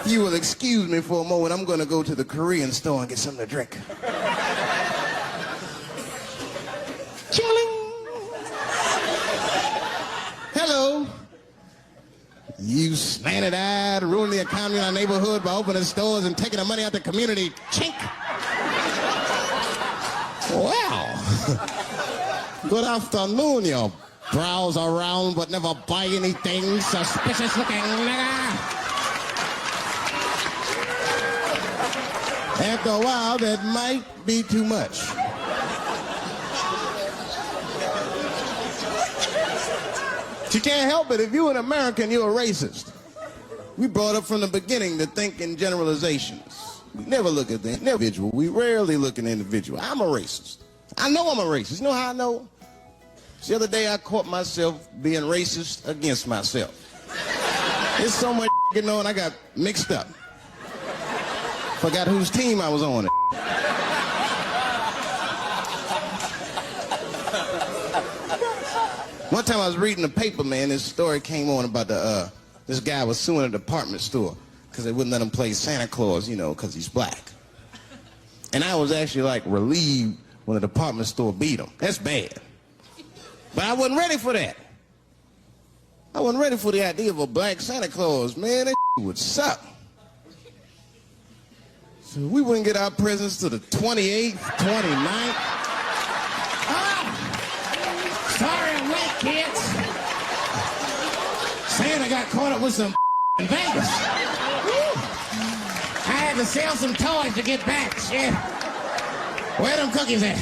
Speaker 5: If you will excuse me for a moment, I'm going to go to the Korean store and get something to drink. Ching-a-ling. Hello. You slanted-eyed, ruining the economy in our neighborhood by opening stores and taking the money out the community. Chink. Wow. Good afternoon, you browse around but never buy anything. Suspicious looking nigga. After a while, that might be too much. But you can't help it. If you're an American, you're a racist. We brought up from the beginning to think in generalizations. We never look at the individual. We rarely look at the individual. I'm a racist. I know I'm a racist. You know how I know? The other day, I caught myself being racist against myself. There's so much going on, I got mixed up. Forgot whose team I was on. One time I was reading the paper, man, this story came on about this guy was suing a department store because they wouldn't let him play Santa Claus, you know, because he's black. And I was actually, like, relieved when the department store beat him. That's bad. But I wasn't ready for that. I wasn't ready for the idea of a black Santa Claus, man. That would suck. So we wouldn't get our presents to the 28th, 29th.
Speaker 4: Sorry I'm late, kids. Santa got caught up with some in Vegas. I had to sell some toys to get back, shit. Where them cookies at?